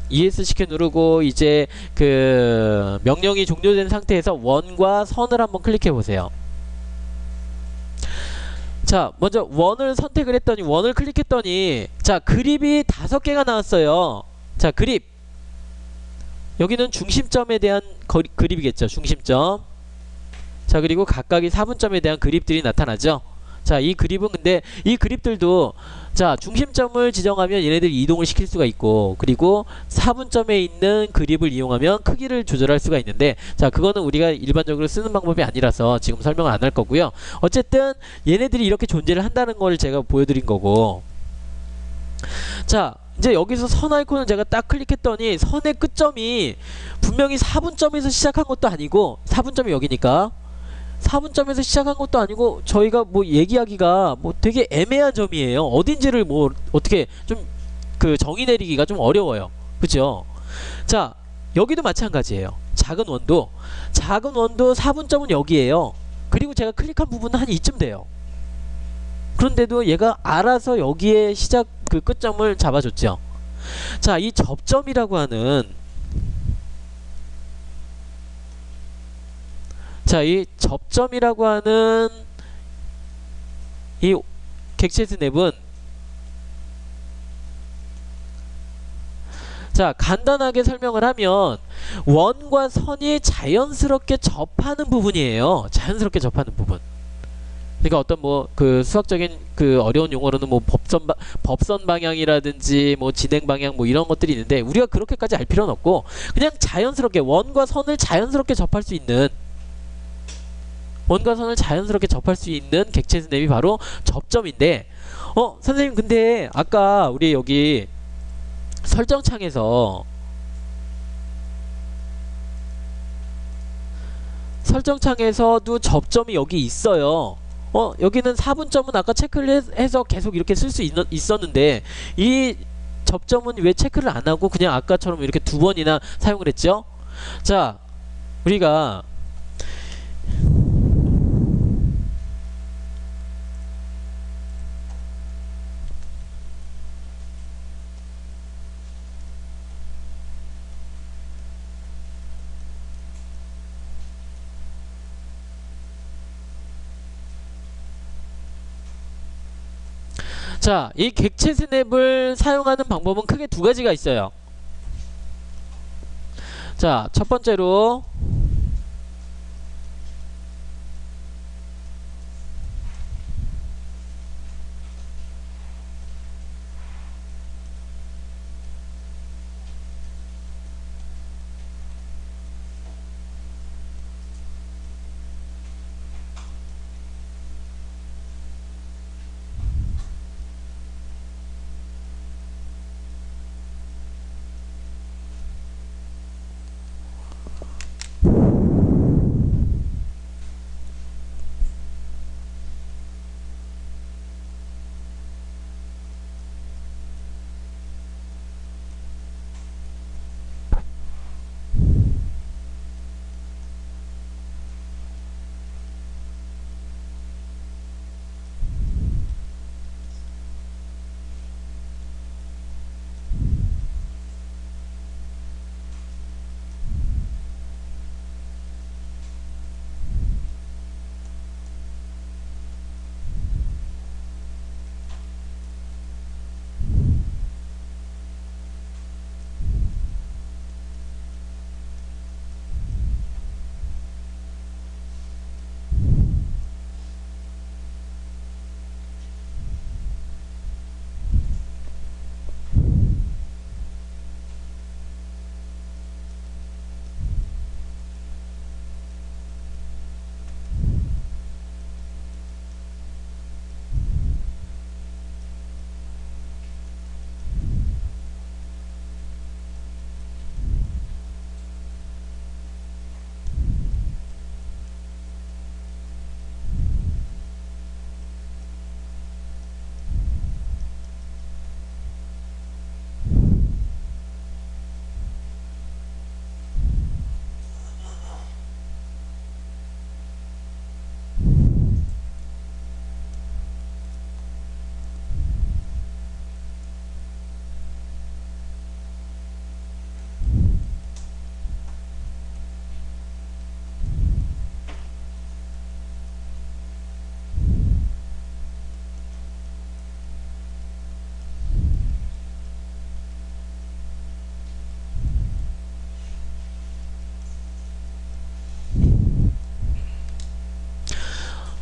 ESC 키 누르고 이제 그 명령이 종료된 상태에서 원과 선을 한번 클릭해 보세요. 자, 먼저 원을 선택을 했더니, 원을 클릭했더니, 자, 그립이 5개가 나왔어요. 자, 그립. 여기는 중심점에 대한 그립이겠죠. 중심점. 자, 그리고 각각의 사분점에 대한 그립들이 나타나죠. 자, 이 그립은 근데 이 그립들도, 자, 중심점을 지정하면 얘네들이 이동을 시킬 수가 있고, 그리고 사분점에 있는 그립을 이용하면 크기를 조절할 수가 있는데, 자, 그거는 우리가 일반적으로 쓰는 방법이 아니라서 지금 설명을 안 할 거고요. 어쨌든 얘네들이 이렇게 존재를 한다는 걸 제가 보여드린 거고. 자, 이제 여기서 선 아이콘을 제가 딱 클릭했더니 선의 끝점이 분명히 4분점에서 시작한 것도 아니고, 4분점이 여기니까 4분점에서 시작한 것도 아니고, 저희가 뭐 얘기하기가 뭐 되게 애매한 점이에요. 어딘지를 뭐 어떻게 좀 그 정의 내리기가 좀 어려워요. 그죠? 자, 여기도 마찬가지예요. 작은 원도 4분점은 여기에요. 그리고 제가 클릭한 부분은 한 이쯤 돼요. 그런데도 얘가 알아서 여기에 시작 그 끝점을 잡아줬죠. 자, 이 접점이라고 하는, 자, 이 접점이라고 하는 이 객체 스냅은, 자, 간단하게 설명을 하면 원과 선이 자연스럽게 접하는 부분이에요. 자연스럽게 접하는 부분. 그러니까 어떤 뭐 그 수학적인 그 어려운 용어로는 뭐 법선 방향이라든지 뭐 진행 방향 뭐 이런 것들이 있는데, 우리가 그렇게까지 알 필요는 없고 그냥 자연스럽게 원과 선을 자연스럽게 접할 수 있는, 원과 선을 자연스럽게 접할 수 있는 객체 스냅이 바로 접점인데, 선생님 근데 아까 우리 여기 설정창에서 설정창에서도 접점이 여기 있어요. 여기는 4분점은 아까 체크를 해서 계속 이렇게 쓸 수 있었는데 이 접점은 왜 체크를 안 하고 그냥 아까처럼 이렇게 두 번이나 사용을 했죠? 자, 우리가 자, 이 객체 스냅을 사용하는 방법은 크게 두 가지가 있어요. 자, 첫 번째로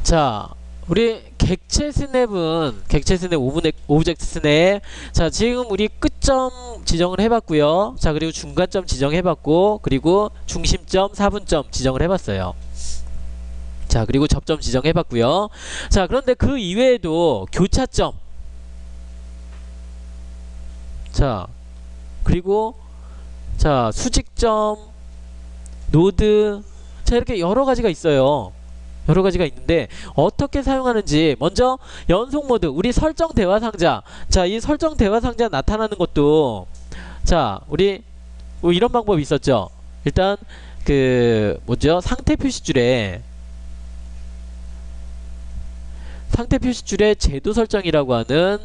자, 우리 객체 스냅은 객체 스냅 오브젝트 스냅. 자, 지금 우리 끝점 지정을 해봤고요. 자, 그리고 중간점 지정해봤고, 그리고 중심점 4분점 지정을 해봤어요. 자, 그리고 접점 지정해봤고요. 자, 그런데 그 이외에도 교차점, 자, 그리고 자, 수직점, 노드, 자, 이렇게 여러 가지가 있어요. 여러 가지가 있는데 어떻게 사용하는지, 먼저 연속 모드, 우리 설정 대화 상자. 자, 이 설정 대화 상자 나타나는 것도, 자, 우리 뭐 이런 방법이 있었죠. 일단 그 뭐죠? 상태 표시줄에 제도 설정이라고 하는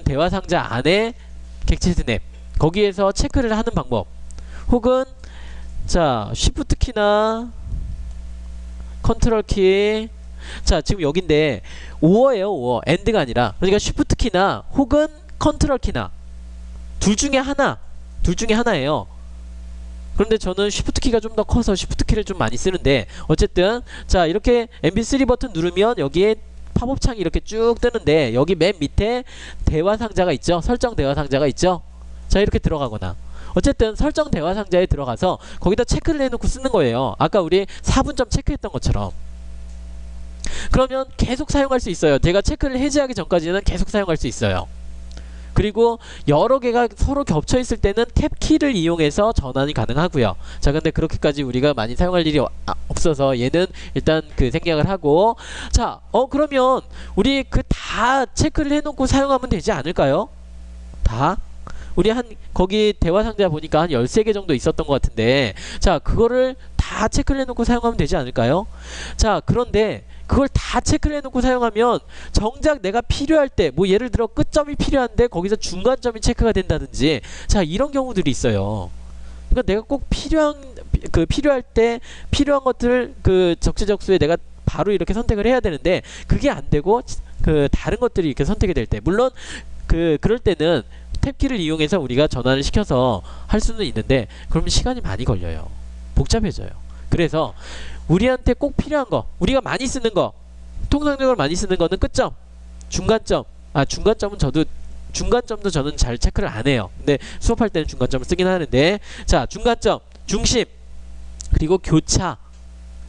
대화 상자 안에 객체 스냅, 거기에서 체크를 하는 방법, 혹은 자, 쉬프트 키나 컨트롤 키. 자, 지금 여긴데 오어예요. 오어, 엔드가 아니라. 그러니까 쉬프트 키나 혹은 컨트롤 키나 둘 중에 하나예요. 그런데 저는 쉬프트 키가 좀 더 커서 쉬프트 키를 좀 많이 쓰는데, 어쨌든 자, 이렇게 mp3 버튼 누르면 여기에 팝업 창이 이렇게 쭉 뜨는데, 여기 맨 밑에 대화 상자가 있죠. 설정 대화 상자가 있죠. 자, 이렇게 들어가거나, 어쨌든 설정 대화 상자에 들어가서 거기다 체크를 해놓고 쓰는 거예요. 아까 우리 4분점 체크했던 것처럼. 그러면 계속 사용할 수 있어요. 제가 체크를 해제하기 전까지는 계속 사용할 수 있어요. 그리고 여러 개가 서로 겹쳐 있을 때는 탭키를 이용해서 전환이 가능하고요. 자, 근데 그렇게까지 우리가 많이 사용할 일이 없어서 얘는 일단 그 생략을 하고, 자, 그러면 우리 그 다 체크를 해놓고 사용하면 되지 않을까요? 다? 우리 거기 대화 상자 보니까 한 13개 정도 있었던 것 같은데, 자, 그거를 다 체크를 해놓고 사용하면 되지 않을까요? 자, 그런데 그걸 다 체크를 해놓고 사용하면 정작 내가 필요할 때, 뭐 예를 들어 끝점이 필요한데 거기서 중간점이 체크가 된다든지, 자, 이런 경우들이 있어요. 그러니까 내가 꼭 필요할 때 필요한 것들을 그 적재적소에 내가 바로 이렇게 선택을 해야 되는데, 그게 안 되고 그 다른 것들이 이렇게 선택이 될 때, 물론 그럴 때는 탭키를 이용해서 우리가 전환을 시켜서 할 수는 있는데, 그러면 시간이 많이 걸려요. 복잡해져요. 그래서 우리한테 꼭 필요한 거, 우리가 많이 쓰는 거, 통상적으로 많이 쓰는 거는 끝점, 중간점. 중간점도 저는 잘 체크를 안 해요. 근데 수업할 때는 중간점을 쓰긴 하는데, 자, 중간점, 중심, 그리고 교차,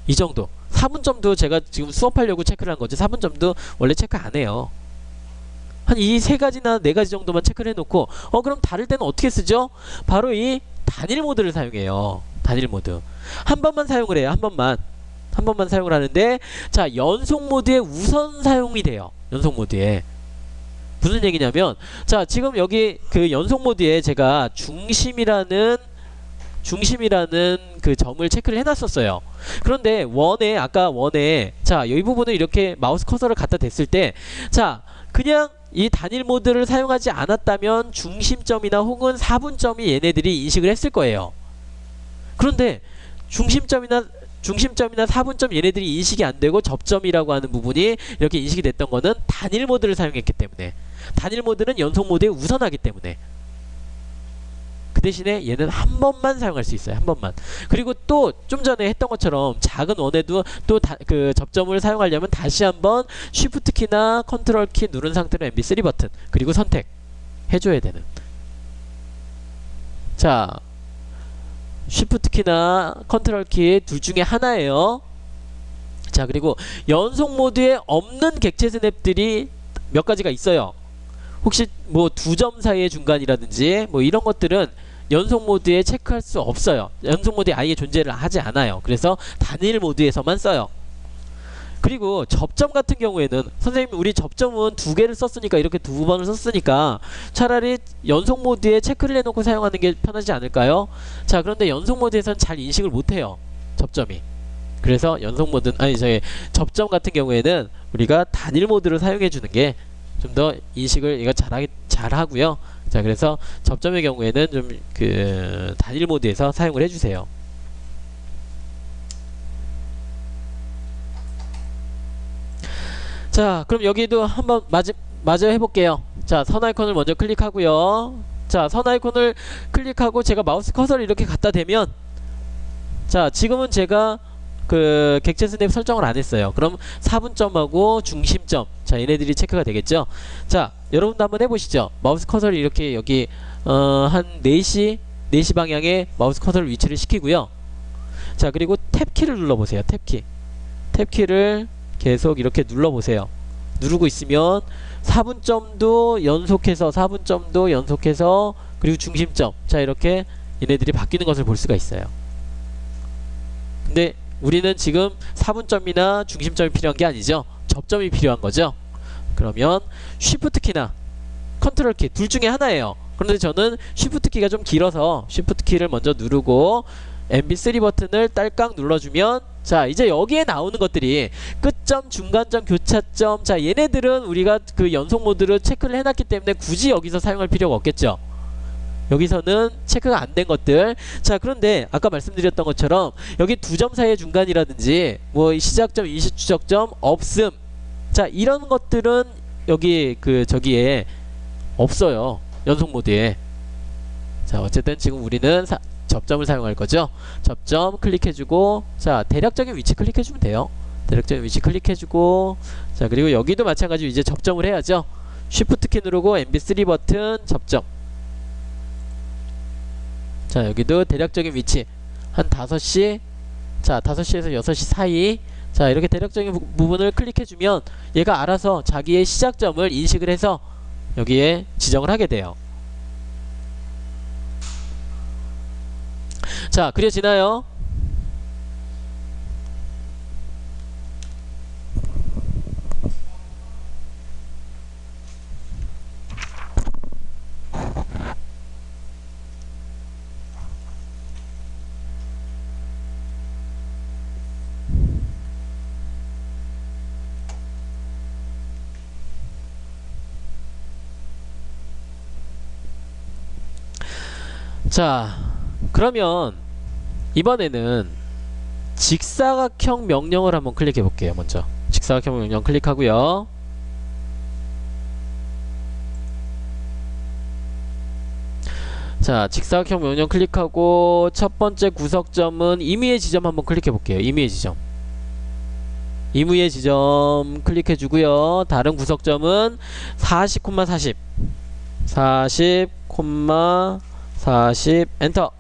이 정도. 4분점도 제가 지금 수업하려고 체크를 한 거지, 4분점도 원래 체크 안 해요. 한 이 세 가지나 네 가지 정도만 체크를 해놓고, 그럼 다를 때는 어떻게 쓰죠? 바로 이 단일 모드를 사용해요. 단일 모드. 한 번만 사용을 해요. 한 번만 사용을 하는데, 자, 연속 모드에 우선 사용이 돼요. 연속 모드에. 무슨 얘기냐면, 자, 지금 여기 그 연속 모드에 제가 중심이라는 그 점을 체크를 해놨었어요. 그런데 아까 원에, 자, 이 부분을 이렇게 마우스 커서를 갖다 댔을 때, 자, 그냥 이 단일 모드를 사용하지 않았다면 중심점이나 혹은 4분점이 얘네들이 인식을 했을 거예요. 그런데 중심점이나 4분점 얘네들이 인식이 안 되고 접점이라고 하는 부분이 이렇게 인식이 됐던 거는 단일 모드를 사용했기 때문에, 단일 모드는 연속 모드에 우선하기 때문에, 그 대신에 얘는 한 번만 사용할 수 있어요. 한 번만. 그리고 또 좀 전에 했던 것처럼 작은 원에도 또 그 접점을 사용하려면 다시 한번 쉬프트 키나 컨트롤 키 누른 상태로 MB3 버튼, 그리고 선택 해줘야 되는. 자, 쉬프트 키나 컨트롤 키 둘 중에 하나예요. 자, 그리고 연속 모드에 없는 객체 스냅들이 몇 가지가 있어요. 혹시 뭐 2점 사이의 중간이라든지 뭐 이런 것들은 연속 모드에 체크할 수 없어요. 연속 모드에 아예 존재를 하지 않아요. 그래서 단일 모드에서만 써요. 그리고 접점 같은 경우에는, 선생님 우리 접점은 2개를 썼으니까, 이렇게 2번을 썼으니까 차라리 연속 모드에 체크를 해놓고 사용하는 게 편하지 않을까요? 자, 그런데 연속 모드에서는 잘 인식을 못해요. 접점이. 그래서 접점 같은 경우에는 우리가 단일 모드를 사용해 주는 게 좀 더 인식을 얘가 잘하고요. 자, 그래서 접점의 경우에는 좀 그 단일 모드에서 사용을 해주세요. 자, 그럼 여기도 한번 마저 해볼게요. 자, 선 아이콘을 먼저 클릭하고요. 자, 선 아이콘을 클릭하고 제가 마우스 커서를 이렇게 갖다 대면, 자, 지금은 제가 그 객체 스냅 설정을 안 했어요. 그럼 4분점하고 중심점, 자, 얘네들이 체크가 되겠죠. 자, 여러분도 한번 해보시죠. 마우스 커서를 이렇게 여기 한 4시 방향에 마우스 커서를 위치를 시키고요. 자, 그리고 탭키를 눌러보세요. 탭키를 계속 이렇게 눌러보세요. 누르고 있으면 4분점도 연속해서, 그리고 중심점, 자, 이렇게 얘네들이 바뀌는 것을 볼 수가 있어요. 근데 우리는 지금 4분점이나 중심점이 필요한 게 아니죠. 접점이 필요한 거죠. 그러면 쉬프트 키나 컨트롤 키 둘 중에 하나예요. 그런데 저는 쉬프트 키가 좀 길어서 쉬프트 키를 먼저 누르고 MB3 버튼을 딸깍 눌러주면, 자, 이제 여기에 나오는 것들이 끝점, 중간점, 교차점, 자, 얘네들은 우리가 그 연속 모드를 체크를 해놨기 때문에 굳이 여기서 사용할 필요가 없겠죠. 여기서는 체크가 안 된 것들. 자, 그런데 아까 말씀드렸던 것처럼 여기 2점 사이의 중간이라든지 뭐 시작점, 일시추적점, 없음, 자, 이런 것들은 여기 저기에 없어요. 연속 모드에. 자, 어쨌든 지금 우리는 접점을 사용할 거죠. 접점 클릭해주고, 자, 대략적인 위치 클릭해주면 돼요. 대략적인 위치 클릭해주고, 자, 그리고 여기도 마찬가지로 이제 접점을 해야죠. 쉬프트 키 누르고 MB3 버튼 접점. 자, 여기도 대략적인 위치 한 5시, 자, 5시에서 6시 사이, 자, 이렇게 대략적인 부분을 클릭해주면 얘가 알아서 자기의 시작점을 인식을 해서 여기에 지정을 하게 돼요. 자, 그려지나요? 자, 그러면 이번에는 직사각형 명령을 한번 클릭해 볼게요. 먼저 직사각형 명령 클릭하고요. 자, 직사각형 명령 클릭하고 첫 번째 구석점은 임의의 지점 한번 클릭해 볼게요. 임의의 지점. 임의의 지점 클릭해 주고요. 다른 구석점은 40, 40 40, 40 엔터.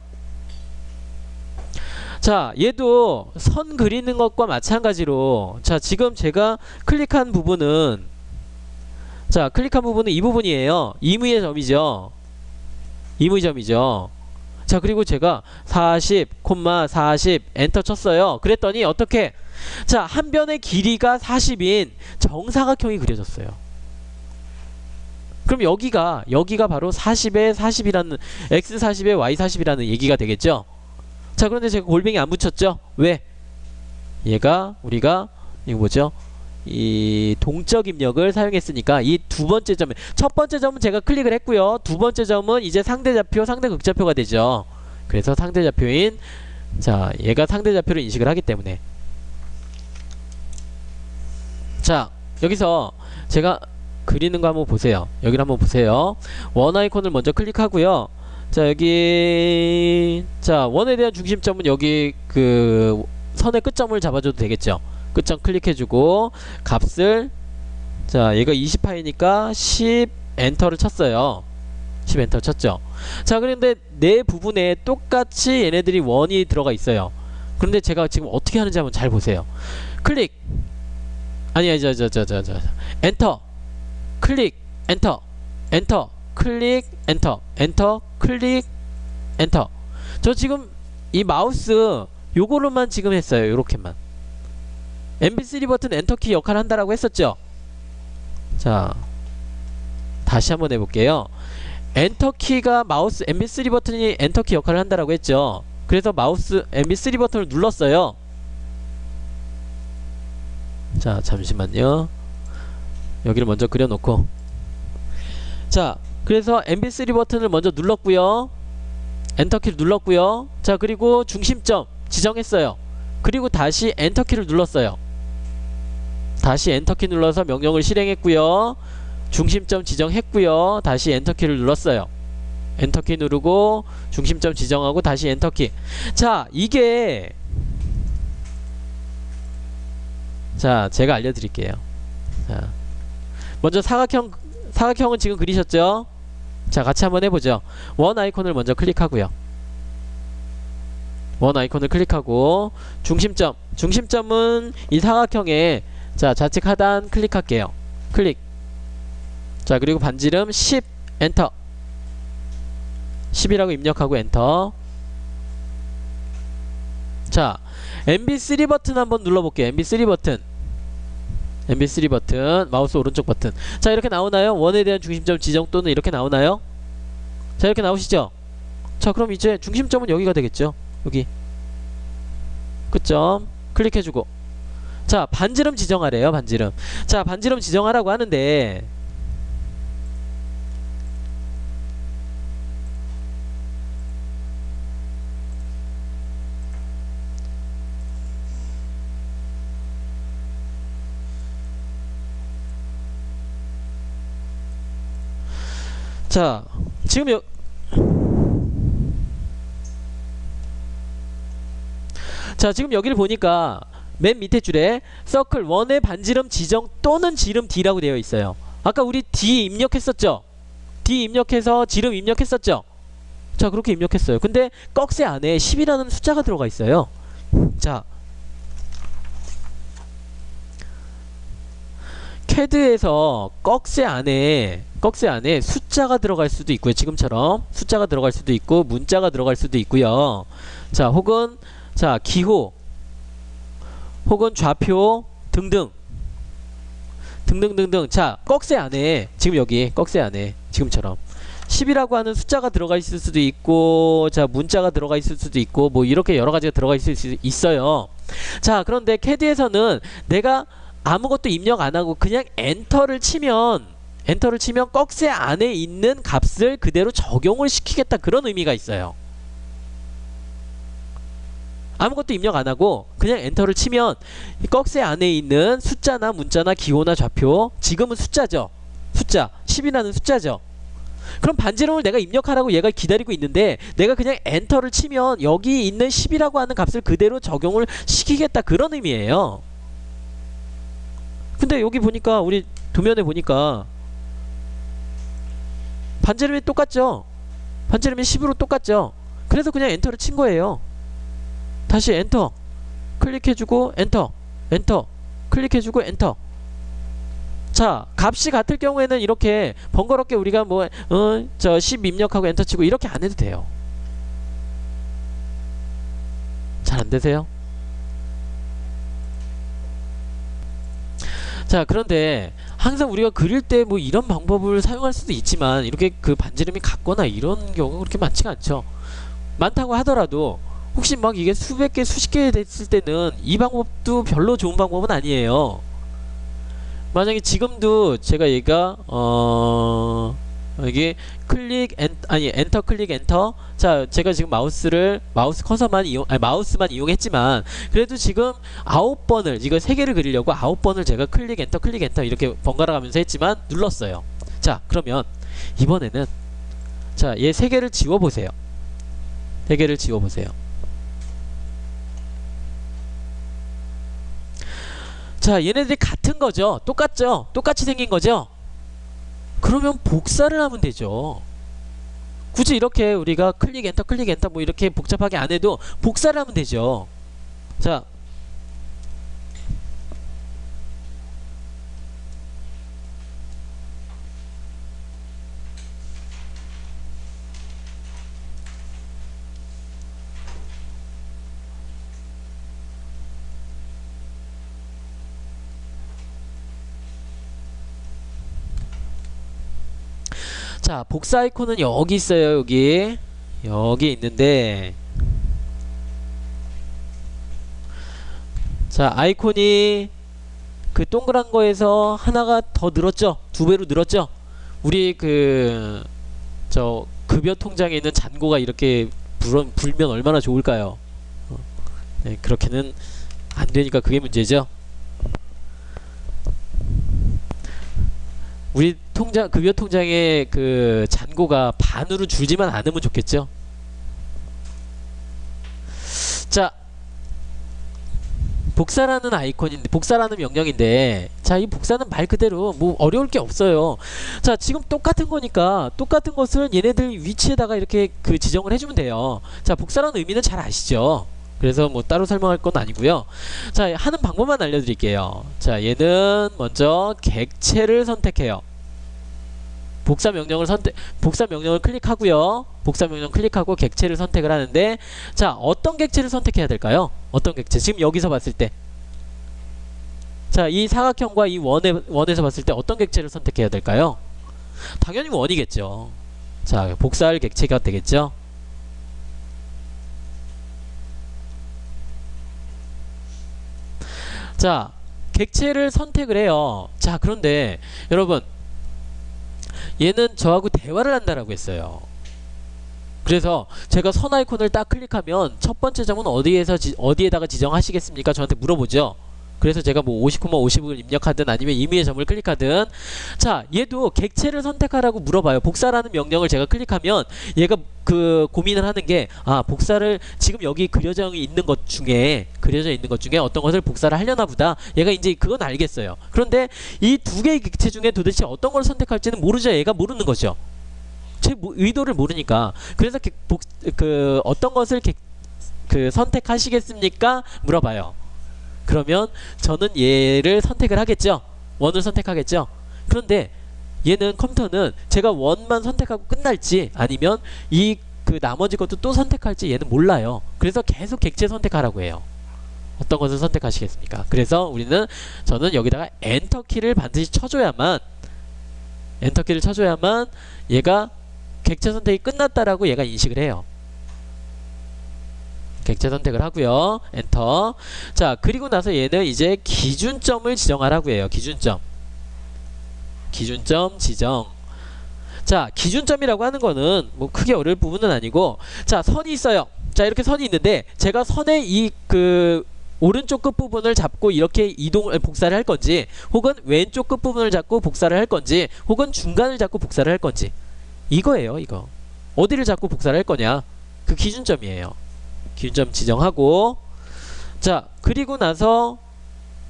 자, 얘도 선 그리는 것과 마찬가지로, 자, 지금 제가 클릭한 부분은, 자, 클릭한 부분은 이 부분이에요. 임의의 점이죠. 임의 점이죠. 자, 그리고 제가 40, 40 엔터 쳤어요. 그랬더니 어떻게, 자, 한 변의 길이가 40인 정사각형이 그려졌어요. 그럼 여기가 바로 40에 40이라는, x 40에 y 40이라는 얘기가 되겠죠. 자, 그런데 제가 골뱅이 안 붙였죠. 왜? 얘가 우리가 이거 뭐죠? 이 동적 입력을 사용했으니까 이 두 번째 점에, 첫 번째 점은 제가 클릭을 했고요. 두 번째 점은 이제 상대좌표, 상대극좌표가 되죠. 그래서 상대좌표인, 자, 얘가 상대좌표를 인식을 하기 때문에, 자, 여기서 제가 그리는 거 한번 보세요. 여기를 한번 보세요. 원 아이콘을 먼저 클릭하고요. 자, 여기, 자, 원에 대한 중심점은 여기 그 선의 끝점을 잡아줘도 되겠죠. 끝점 클릭해주고 값을, 자, 얘가 20파이니까 10 엔터를 쳤어요. 10 엔터 쳤죠. 자, 그런데 네 부분에 똑같이 얘네들이 원이 들어가 있어요. 그런데 제가 지금 어떻게 하는지 한번 잘 보세요. 클릭, 아니야, 엔터, 클릭, 엔터, 엔터, 클릭, 엔터, 엔터, 클릭, 엔터. 저 지금 이 마우스 요거로만 지금 했어요. 요렇게만. MB3 버튼 엔터키 역할을 한다라고 했었죠. 자, 다시 한번 해볼게요. 엔터키가 마우스, MB3 버튼이 엔터키 역할을 한다라고 했죠. 그래서 마우스 MB3 버튼을 눌렀어요. 자, 잠시만요. 여기를 먼저 그려놓고, 자, 그래서 MB3 버튼을 먼저 눌렀고요. 엔터키를 눌렀고요. 자, 그리고 중심점 지정했어요. 그리고 다시 엔터키를 눌렀어요. 다시 엔터키 눌러서 명령을 실행했고요. 중심점 지정했고요. 다시 엔터키를 눌렀어요. 엔터키 누르고 중심점 지정하고 다시 엔터키. 자, 이게, 자, 제가 알려드릴게요. 자, 먼저 사각형은 지금 그리셨죠? 자, 같이 한번 해보죠. 원 아이콘을 먼저 클릭하고요. 원 아이콘을 클릭하고 중심점은 이 사각형에, 자, 좌측 하단 클릭할게요. 클릭. 자, 그리고 반지름 10 엔터. 10이라고 입력하고 엔터. 자, MB3 버튼 한번 눌러볼게요. MB3 버튼. MB3 버튼, 마우스 오른쪽 버튼. 자, 이렇게 나오나요? 원에 대한 중심점 지정 또는 이렇게 나오나요? 자, 이렇게 나오시죠? 자, 그럼 이제 중심점은 여기가 되겠죠. 여기 끝점 클릭해주고, 자, 반지름 지정하래요. 반지름. 자, 반지름 지정하라고 하는데, 자, 지금 자, 지금 여기를 보니까 맨 밑에 줄에 서클 1의 반지름 지정 또는 지름 D라고 되어 있어요. 아까 우리 D 입력했었죠? D 입력해서 지름 입력했었죠? 자, 그렇게 입력했어요. 근데 꺽쇠 안에 10이라는 숫자가 들어가 있어요. 자, CAD에서 꺽쇠 안에 숫자가 들어갈 수도 있고요. 지금처럼 숫자가 들어갈 수도 있고 문자가 들어갈 수도 있고요. 자, 혹은 자, 기호 혹은 좌표 등등 등등등등. 자, 꺽쇠 안에 지금 여기 꺽쇠 안에 지금처럼 10이라고 하는 숫자가 들어가 있을 수도 있고, 자, 문자가 들어가 있을 수도 있고, 뭐 이렇게 여러 가지가 들어가 있을 수 있어요. 자, 그런데 CAD에서는 내가 아무것도 입력 안 하고 그냥 엔터를 치면 꺽쇠 안에 있는 값을 그대로 적용을 시키겠다, 그런 의미가 있어요. 아무것도 입력 안 하고 그냥 엔터를 치면 꺽쇠 안에 있는 숫자나 문자나 기호나 좌표, 지금은 숫자죠. 숫자 10이라는 숫자죠. 그럼 반지름을 내가 입력하라고 얘가 기다리고 있는데 내가 그냥 엔터를 치면 여기 있는 10이라고 하는 값을 그대로 적용을 시키겠다, 그런 의미예요. 근데 여기 보니까 우리 도면에 보니까 반지름이 똑같죠. 반지름이 10으로 똑같죠. 그래서 그냥 엔터를 친 거예요. 다시 엔터 클릭해주고 엔터 클릭해주고 엔터. 자, 값이 같을 경우에는 이렇게 번거롭게 우리가 뭐 저 10 입력하고 엔터 치고 이렇게 안 해도 돼요. 잘 안 되세요? 자, 그런데 항상 우리가 그릴 때 뭐 이런 방법을 사용할 수도 있지만 이렇게 그 반지름이 같거나 이런 경우가 그렇게 많지가 않죠. 많다고 하더라도 혹시 막 이게 수백 개 수십 개 됐을 때는 이 방법도 별로 좋은 방법은 아니에요. 만약에 지금도 제가 얘가 이게 엔터 클릭 엔터. 자, 제가 지금 마우스 커서만 마우스만 이용했지만 그래도 지금 9번을, 이거 3개를 그리려고 9번을 제가 클릭 엔터 이렇게 번갈아 가면서 했지만 눌렀어요. 자, 그러면 이번에는 자, 얘 3개를 지워보세요. 3개를 지워보세요. 자, 얘네들이 같은 거죠. 똑같죠. 똑같이 생긴 거죠. 그러면 복사를 하면 되죠. 굳이 이렇게 우리가 클릭 엔터 뭐 이렇게 복잡하게 안 해도 복사를 하면 되죠. 자, 자, 복사 아이콘은 여기 있어요. 여기 있는데, 자, 아이콘이 그 동그란 거에서 하나가 더 늘었죠. 2배로 늘었죠. 우리 저 급여 통장에 있는 잔고가 이렇게 불면 얼마나 좋을까요? 네, 그렇게는 안 되니까 그게 문제죠. 우리 급여 통장의 그 잔고가 반으로 줄지만 않으면 좋겠죠. 자, 복사라는 복사라는 명령인데, 자, 이 복사는 말 그대로 뭐 어려울 게 없어요. 자, 지금 똑같은 거니까 똑같은 것을 얘네들 위치에다가 이렇게 지정을 해주면 돼요. 자, 복사라는 의미는 잘 아시죠? 그래서 뭐 따로 설명할 건 아니고요. 자, 하는 방법만 알려드릴게요. 자, 얘는 먼저 객체를 선택해요. 복사 명령을 클릭하고요. 복사 명령 클릭하고 객체를 선택을 하는데, 자, 어떤 객체를 선택해야 될까요? 어떤 객체? 지금 여기서 봤을 때, 자, 이 사각형과 이 원에서 봤을 때 어떤 객체를 선택해야 될까요? 당연히 원이겠죠. 자, 복사할 객체가 되겠죠. 자, 객체를 선택을 해요. 자, 그런데 여러분, 얘는 저하고 대화를 한다라고 했어요. 그래서 제가 선 아이콘을 딱 클릭하면 첫 번째 점은 어디에다가 지정하시겠습니까? 저한테 물어보죠. 그래서 제가 뭐 50,50을 입력하든 아니면 임의의 점을 클릭하든, 자, 얘도 객체를 선택하라고 물어봐요. 복사라는 명령을 제가 클릭하면 얘가 고민을 하는 게, 아, 복사를 지금 여기 그려져 있는 것 중에 어떤 것을 복사를 하려나 보다. 얘가 이제 그건 알겠어요. 그런데 이 2개의 객체 중에 도대체 어떤 걸 선택할지는 모르죠. 얘가 모르는 거죠. 제 의도를 모르니까. 그래서 어떤 것을 선택하시겠습니까? 물어봐요. 그러면 저는 얘를 선택을 하겠죠. 원을 선택하겠죠. 그런데 얘는 컴퓨터는 제가 원만 선택하고 끝날지 아니면 이 그 나머지 것도 또 선택할지 얘는 몰라요. 그래서 계속 객체 선택하라고 해요. 어떤 것을 선택하시겠습니까? 그래서 저는 여기다가 엔터키를 반드시 쳐줘야만 얘가 객체 선택이 끝났다라고 얘가 인식을 해요. 객체 선택을 하고요. 엔터. 자, 그리고 나서 얘는 이제 기준점을 지정하라고 해요. 기준점 지정. 자, 기준점이라고 하는 거는 뭐 크게 어려울 부분은 아니고, 자, 선이 있어요. 자, 이렇게 선이 있는데 제가 선의 이 오른쪽 끝부분을 잡고 이렇게 복사를 할 건지, 혹은 왼쪽 끝부분을 잡고 복사를 할 건지, 혹은 중간을 잡고 복사를 할 건지, 이거예요. 이거 어디를 잡고 복사를 할 거냐, 그 기준점이에요. 기준점 지정하고, 자, 그리고 나서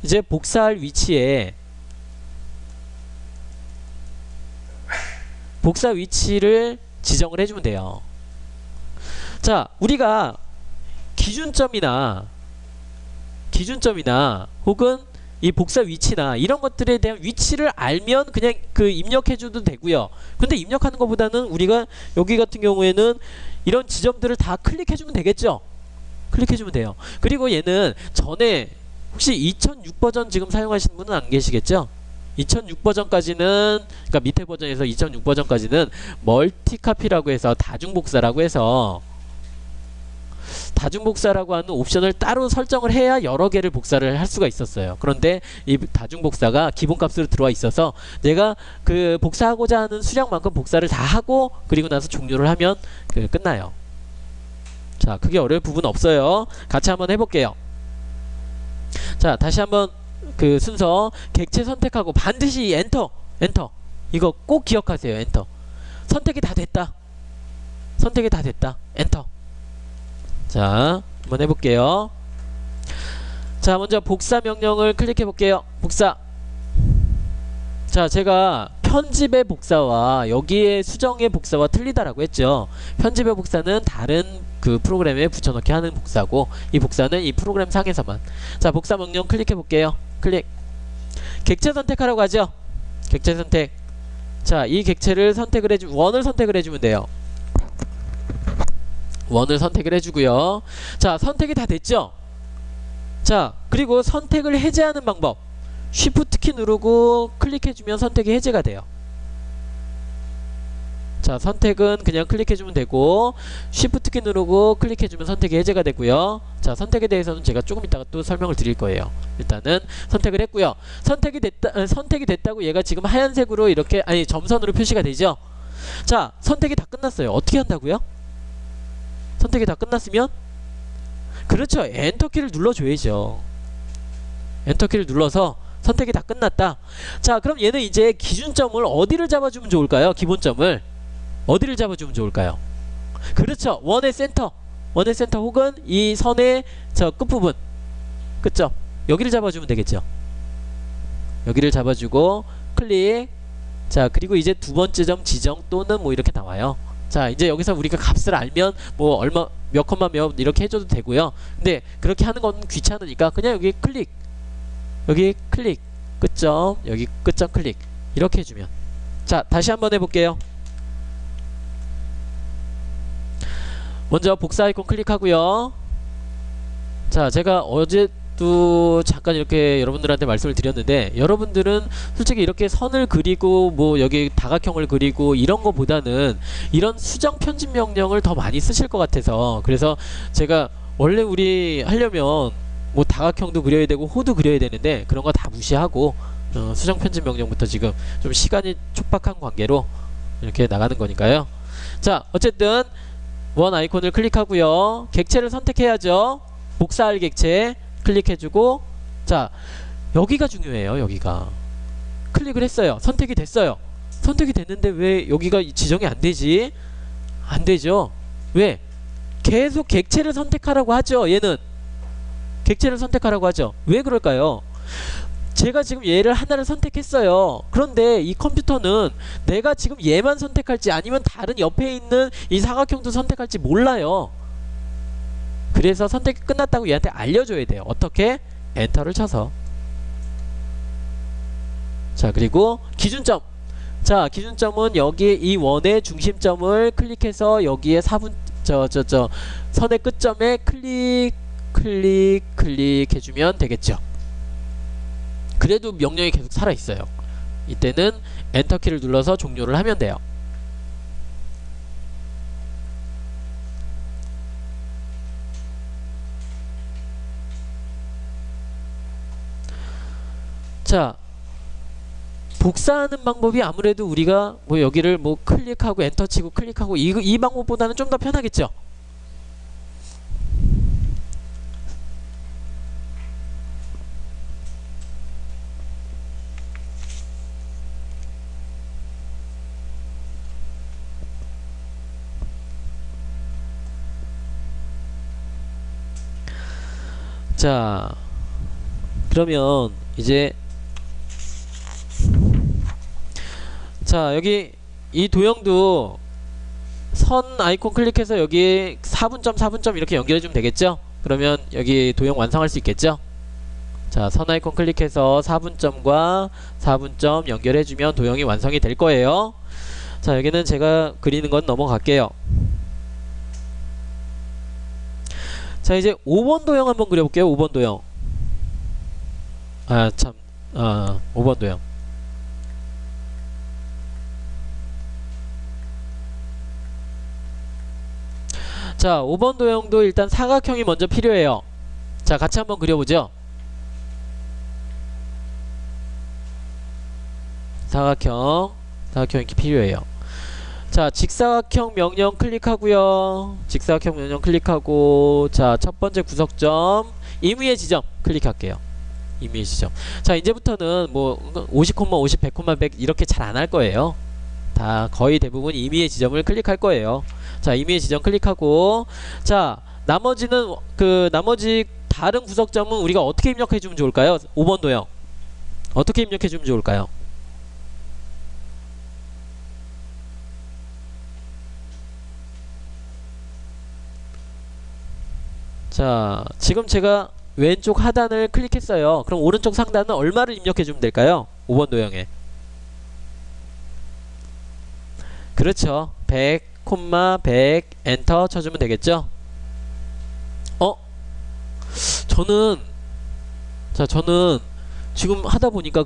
이제 복사할 위치에 복사 위치를 지정을 해주면 돼요. 자, 우리가 기준점이나 혹은 이 복사 위치나 이런 것들에 대한 위치를 알면 그냥 입력해줘도 되고요. 근데 입력하는 것보다는 우리가 여기 같은 경우에는 이런 지점들을 다 클릭해주면 되겠죠. 클릭해주면 돼요. 그리고 얘는 전에 혹시 2006 버전 지금 사용하시는 분은 안 계시겠죠? 2006 버전까지는, 그러니까 밑에 버전에서 2006 버전까지는 멀티카피라고 해서 다중복사라고 하는 옵션을 따로 설정을 해야 여러 개를 복사를 할 수가 있었어요. 그런데 이 다중복사가 기본값으로 들어와 있어서 내가 복사하고자 하는 수량만큼 복사를 다 하고 그리고 나서 종료를 하면 끝나요. 자, 그게 어려울 부분 없어요. 같이 한번 해볼게요. 자, 다시 한번 순서 객체 선택하고 반드시 엔터 이거 꼭 기억하세요. 엔터. 선택이 다 됐다 엔터. 자, 한번 해볼게요. 자, 먼저 복사 명령을 클릭해 볼게요. 복사. 자, 제가 편집의 복사와 여기에 수정의 복사와 틀리다라고 했죠. 편집의 복사는 다른 프로그램에 붙여넣기 하는 복사고, 이 복사는 이 프로그램 상에서만. 자, 복사 명령 클릭해 볼게요. 클릭. 객체 선택하라고 하죠. 객체 선택. 자, 이 객체를 원을 선택을 해주면 돼요. 원을 선택을 해주고요. 자, 선택이 다 됐죠. 자, 그리고 선택을 해제하는 방법, 쉬프트키 누르고 클릭해주면 선택이 해제가 돼요. 자, 선택은 그냥 클릭해주면 되고, 쉬프트키 누르고 클릭해주면 선택이 해제가 되고요. 자, 선택에 대해서는 제가 조금 이따가 또 설명을 드릴 거예요. 일단은 선택을 했고요. 선택이 됐다고 얘가 지금 하얀색으로 이렇게, 점선으로 표시가 되죠. 자, 선택이 다 끝났어요. 어떻게 한다고요? 선택이 다 끝났으면, 그렇죠, 엔터키를 눌러줘야죠. 엔터키를 눌러서 선택이 다 끝났다. 자, 그럼 얘는 이제 기준점을 어디를 잡아주면 좋을까요? 기본점을 어디를 잡아주면 좋을까요? 그렇죠, 원의 센터 혹은 이 선의 저 끝부분, 그쵸? 여기를 잡아주면 되겠죠. 여기를 잡아주고 클릭. 자, 그리고 이제 두 번째 점 지정 또는 뭐 이렇게 나와요. 자, 이제 여기서 우리가 값을 알면 뭐 얼마 몇 컴마 몇 이렇게 해줘도 되고요. 근데 그렇게 하는 건 귀찮으니까 그냥 여기 클릭, 여기 클릭, 끝점, 여기 끝점 클릭, 이렇게 해주면. 자, 다시 한번 해볼게요. 먼저 복사 아이콘 클릭하고요. 자, 제가 어제도 잠깐 이렇게 여러분들한테 말씀을 드렸는데, 여러분들은 솔직히 이렇게 선을 그리고 뭐 여기 다각형을 그리고 이런 거보다는 이런 수정 편집 명령을 더 많이 쓰실 것 같아서, 그래서 제가 원래 우리 하려면 뭐 다각형도 그려야 되고 호도 그려야 되는데 그런 거 다 무시하고 수정 편집 명령부터 지금 좀 시간이 촉박한 관계로 이렇게 나가는 거니까요. 자, 어쨌든 원 아이콘을 클릭하고요. 객체를 선택해야죠. 복사할 객체 클릭해주고, 자, 여기가 중요해요. 여기가 클릭을 했어요. 선택이 됐어요. 선택이 됐는데 왜 여기가 지정이 안 되지? 안 되죠. 왜? 계속 객체를 선택하라고 하죠. 얘는 객체를 선택하라고 하죠. 왜 그럴까요? 제가 지금 얘를 하나를 선택했어요. 그런데 이 컴퓨터는 내가 지금 얘만 선택할지 아니면 다른 옆에 있는 이 사각형도 선택할지 몰라요. 그래서 선택이 끝났다고 얘한테 알려줘야 돼요. 어떻게? 엔터를 쳐서. 자, 그리고 기준점. 자, 기준점은 여기 이 원의 중심점을 클릭해서 여기에 4분 선의 끝점에 클릭 해주면 되겠죠. 그래도 명령이 계속 살아있어요. 이때는 엔터키를 눌러서 종료를 하면 돼요. 자, 복사하는 방법이 아무래도 우리가 뭐 여기를 뭐 클릭하고 엔터 치고 클릭하고 이 방법보다는 좀 더 편하겠죠. 자, 그러면 이제 자, 여기 이 도형도 선 아이콘 클릭해서 여기 4분점 이렇게 연결해주면 되겠죠. 그러면 여기 도형 완성할 수 있겠죠. 자, 선 아이콘 클릭해서 4분점과 4분점 연결해주면 도형이 완성이 될 거예요. 자, 여기는 제가 그리는 건 넘어갈게요. 자, 이제 5번 도형 한번 그려볼게요. 5번 도형. 5번 도형. 자, 5번 도형도 일단 사각형이 먼저 필요해요. 자, 같이 한번 그려보죠. 사각형 이렇게 필요해요. 자, 직사각형 명령 클릭하고요. 직사각형 명령 클릭하고, 자, 첫 번째 구석점 임의의 지점 클릭할게요. 임의의 지점. 자, 이제부터는 뭐 50, 50, 100, 100 이렇게 잘 안 할 거예요. 다 거의 대부분 임의의 지점을 클릭할 거예요. 자, 임의의 지점 클릭하고, 자, 나머지는 나머지 다른 구석점은 우리가 어떻게 입력해 주면 좋을까요? 5번 도형 어떻게 입력해 주면 좋을까요? 자, 지금 제가 왼쪽 하단을 클릭했어요. 그럼 오른쪽 상단은 얼마를 입력해 주면 될까요? 5번 도형에. 그렇죠. 100, 100 엔터 쳐주면 되겠죠. 저는 지금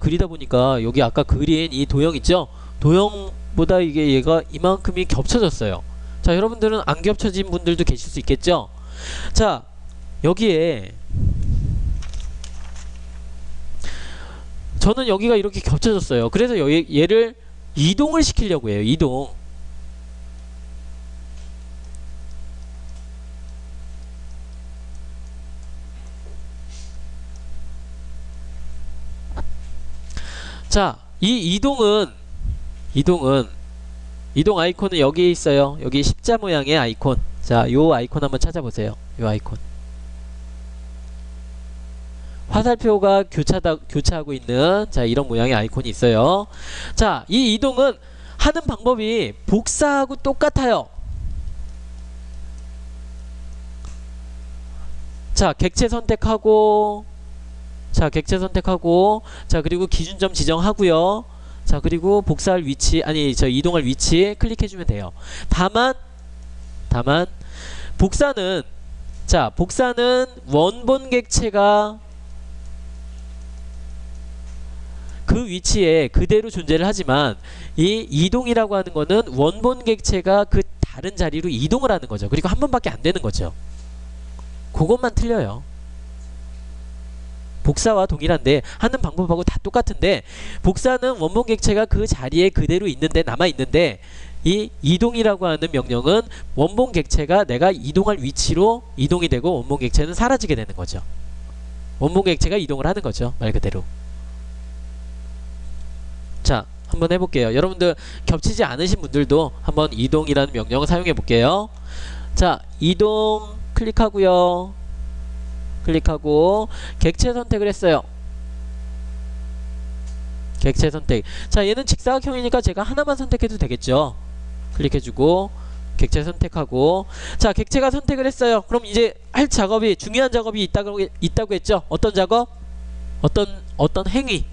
그리다 보니까 여기 아까 그린 이 도형 있죠? 도형보다 얘가 이만큼이 겹쳐졌어요. 자, 여러분들은 안 겹쳐진 분들도 계실 수 있겠죠? 자, 여기에 저는 여기가 이렇게 겹쳐졌어요. 그래서 얘를 이동을 시키려고 해요. 이동. 자, 이 이동 아이콘은 여기에 있어요. 여기 십자 모양의 아이콘. 자, 요 아이콘 한번 찾아보세요. 요 아이콘. 화살표가 교차하고 있는, 자, 이런 모양의 아이콘이 있어요. 자, 이 이동은 하는 방법이 복사하고 똑같아요. 자, 객체 선택하고, 자, 그리고 기준점 지정하고요. 자, 그리고 복사할 위치, 이동할 위치 클릭해주면 돼요. 다만 복사는 원본 객체가 그 위치에 그대로 존재를 하지만, 이 이동이라고 하는 거는 원본 객체가 그 다른 자리로 이동을 하는 거죠. 그리고 한 번밖에 안 되는 거죠. 그것만 틀려요. 복사와 동일한데 하는 방법하고 다 똑같은데, 복사는 원본 객체가 그 자리에 그대로 남아있는데, 이 이동이라고 하는 명령은 원본 객체가 내가 이동할 위치로 이동이 되고 원본 객체는 사라지게 되는 거죠. 원본 객체가 이동을 하는 거죠. 말 그대로. 자, 한번 해볼게요. 여러분들 겹치지 않으신 분들도 한번 이동이라는 명령을 사용해 볼게요. 자, 이동 클릭하고요. 객체 선택을 했어요. 객체 선택. 자, 얘는 직사각형이니까 제가 하나만 선택해도 되겠죠. 클릭해주고 객체 선택하고, 자, 객체가 선택을 했어요. 그럼 이제 할 작업이, 중요한 작업이 있다고 했죠. 어떤 작업? 어떤 행위.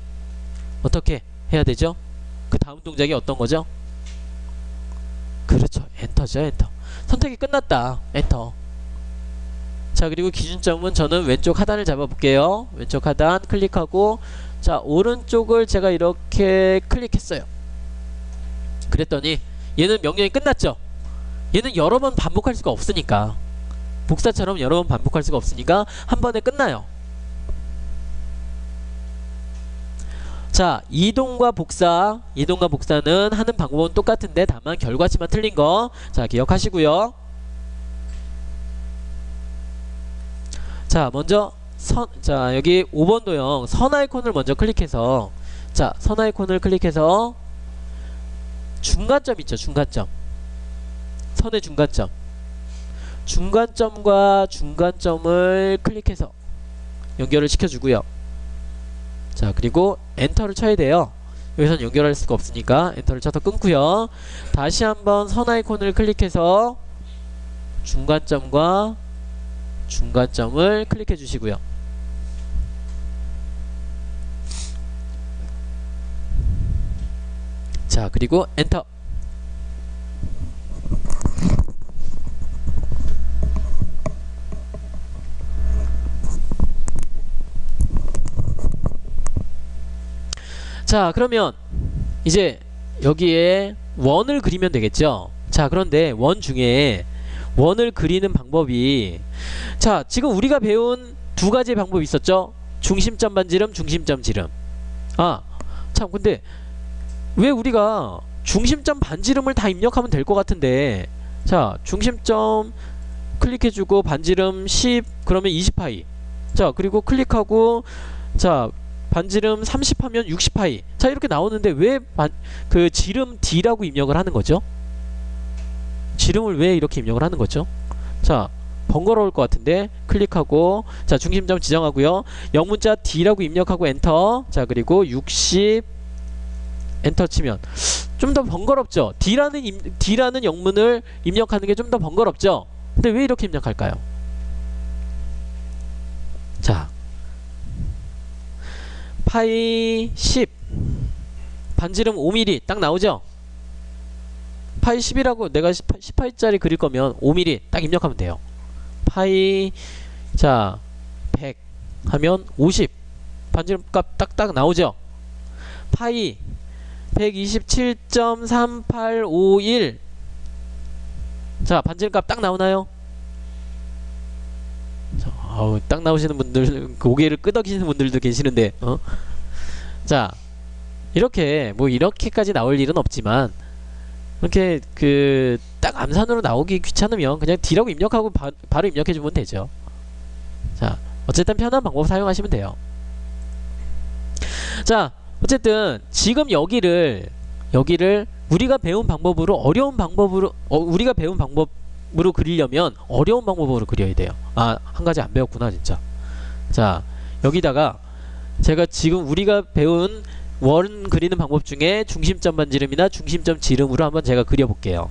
어떻게 해야 되죠? 그 다음 동작이 어떤 거죠? 그렇죠. 엔터죠. 엔터. 선택이 끝났다. 엔터. 자, 그리고 기준점은 저는 왼쪽 하단을 잡아볼게요. 왼쪽 하단 클릭하고, 자, 오른쪽을 제가 이렇게 클릭했어요. 그랬더니 얘는 명령이 끝났죠. 얘는 여러 번 반복할 수가 없으니까, 복사처럼 여러 번 반복할 수가 없으니까 한 번에 끝나요. 자, 이동과 복사는 하는 방법은 똑같은데 다만 결과치만 틀린 거, 자, 기억하시고요. 자, 먼저 자, 여기 5번 도형 선 아이콘을 먼저 클릭해서, 자, 선 아이콘을 클릭해서 중간점 있죠. 중간점. 선의 중간점. 중간점과 중간점을 클릭해서 연결을 시켜주고요. 자, 그리고 엔터를 쳐야 돼요. 여기서는 연결할 수가 없으니까 엔터를 쳐서 끊고요. 다시 한번 선 아이콘을 클릭해서 중간점과 중간점을 클릭해 주시고요. 자, 그리고 엔터. 자, 그러면 이제 여기에 원을 그리면 되겠죠. 자, 그런데 원 중에 원을 그리는 방법이, 자, 지금 우리가 배운 두 가지 방법이 있었죠. 중심점 반지름, 중심점 지름. 아, 참, 근데 왜 우리가 중심점 반지름을 다 입력하면 될 것 같은데, 자, 중심점 클릭해주고 반지름 10, 그러면 20파이. 자, 그리고 클릭하고, 자, 반지름 30 하면 60파이. 자, 이렇게 나오는데 왜 그 지름 D라고 입력을 하는 거죠? 지름을 왜 이렇게 입력을 하는 거죠? 자, 번거로울 것 같은데 클릭하고, 자, 중심점 지정하고요. 영문자 D라고 입력하고 엔터. 자, 그리고 60 엔터 치면 좀 더 번거롭죠? D라는 영문을 입력하는 게 좀 더 번거롭죠? 근데 왜 이렇게 입력할까요? 자, 파이 10 반지름 5mm 딱 나오죠? 파이 10이라고 내가 10파이짜리 그릴 거면 5mm 딱 입력하면 돼요. 파이, 자, 100 하면 50 반지름 값 딱딱 나오죠? 파이 127.3851, 자, 반지름 값 딱 나오나요? 자, 딱 나오시는 분들, 고개를 끄덕이시는 분들도 계시는데, 자, 이렇게 뭐 이렇게까지 나올 일은 없지만, 이렇게 그 딱 암산으로 나오기 귀찮으면 그냥 D라고 입력하고 바로 입력해주면 되죠. 자, 어쨌든 편한 방법 사용하시면 돼요. 자, 어쨌든 지금 여기를 우리가 배운 방법으로 우리가 배운 방법으로 그리려면 어려운 방법으로 그려야 돼요. 아, 한 가지 안 배웠구나 진짜. 자, 여기다가 제가 지금 우리가 배운 원 그리는 방법 중에 중심점 반지름이나 중심점 지름으로 한번 제가 그려볼게요.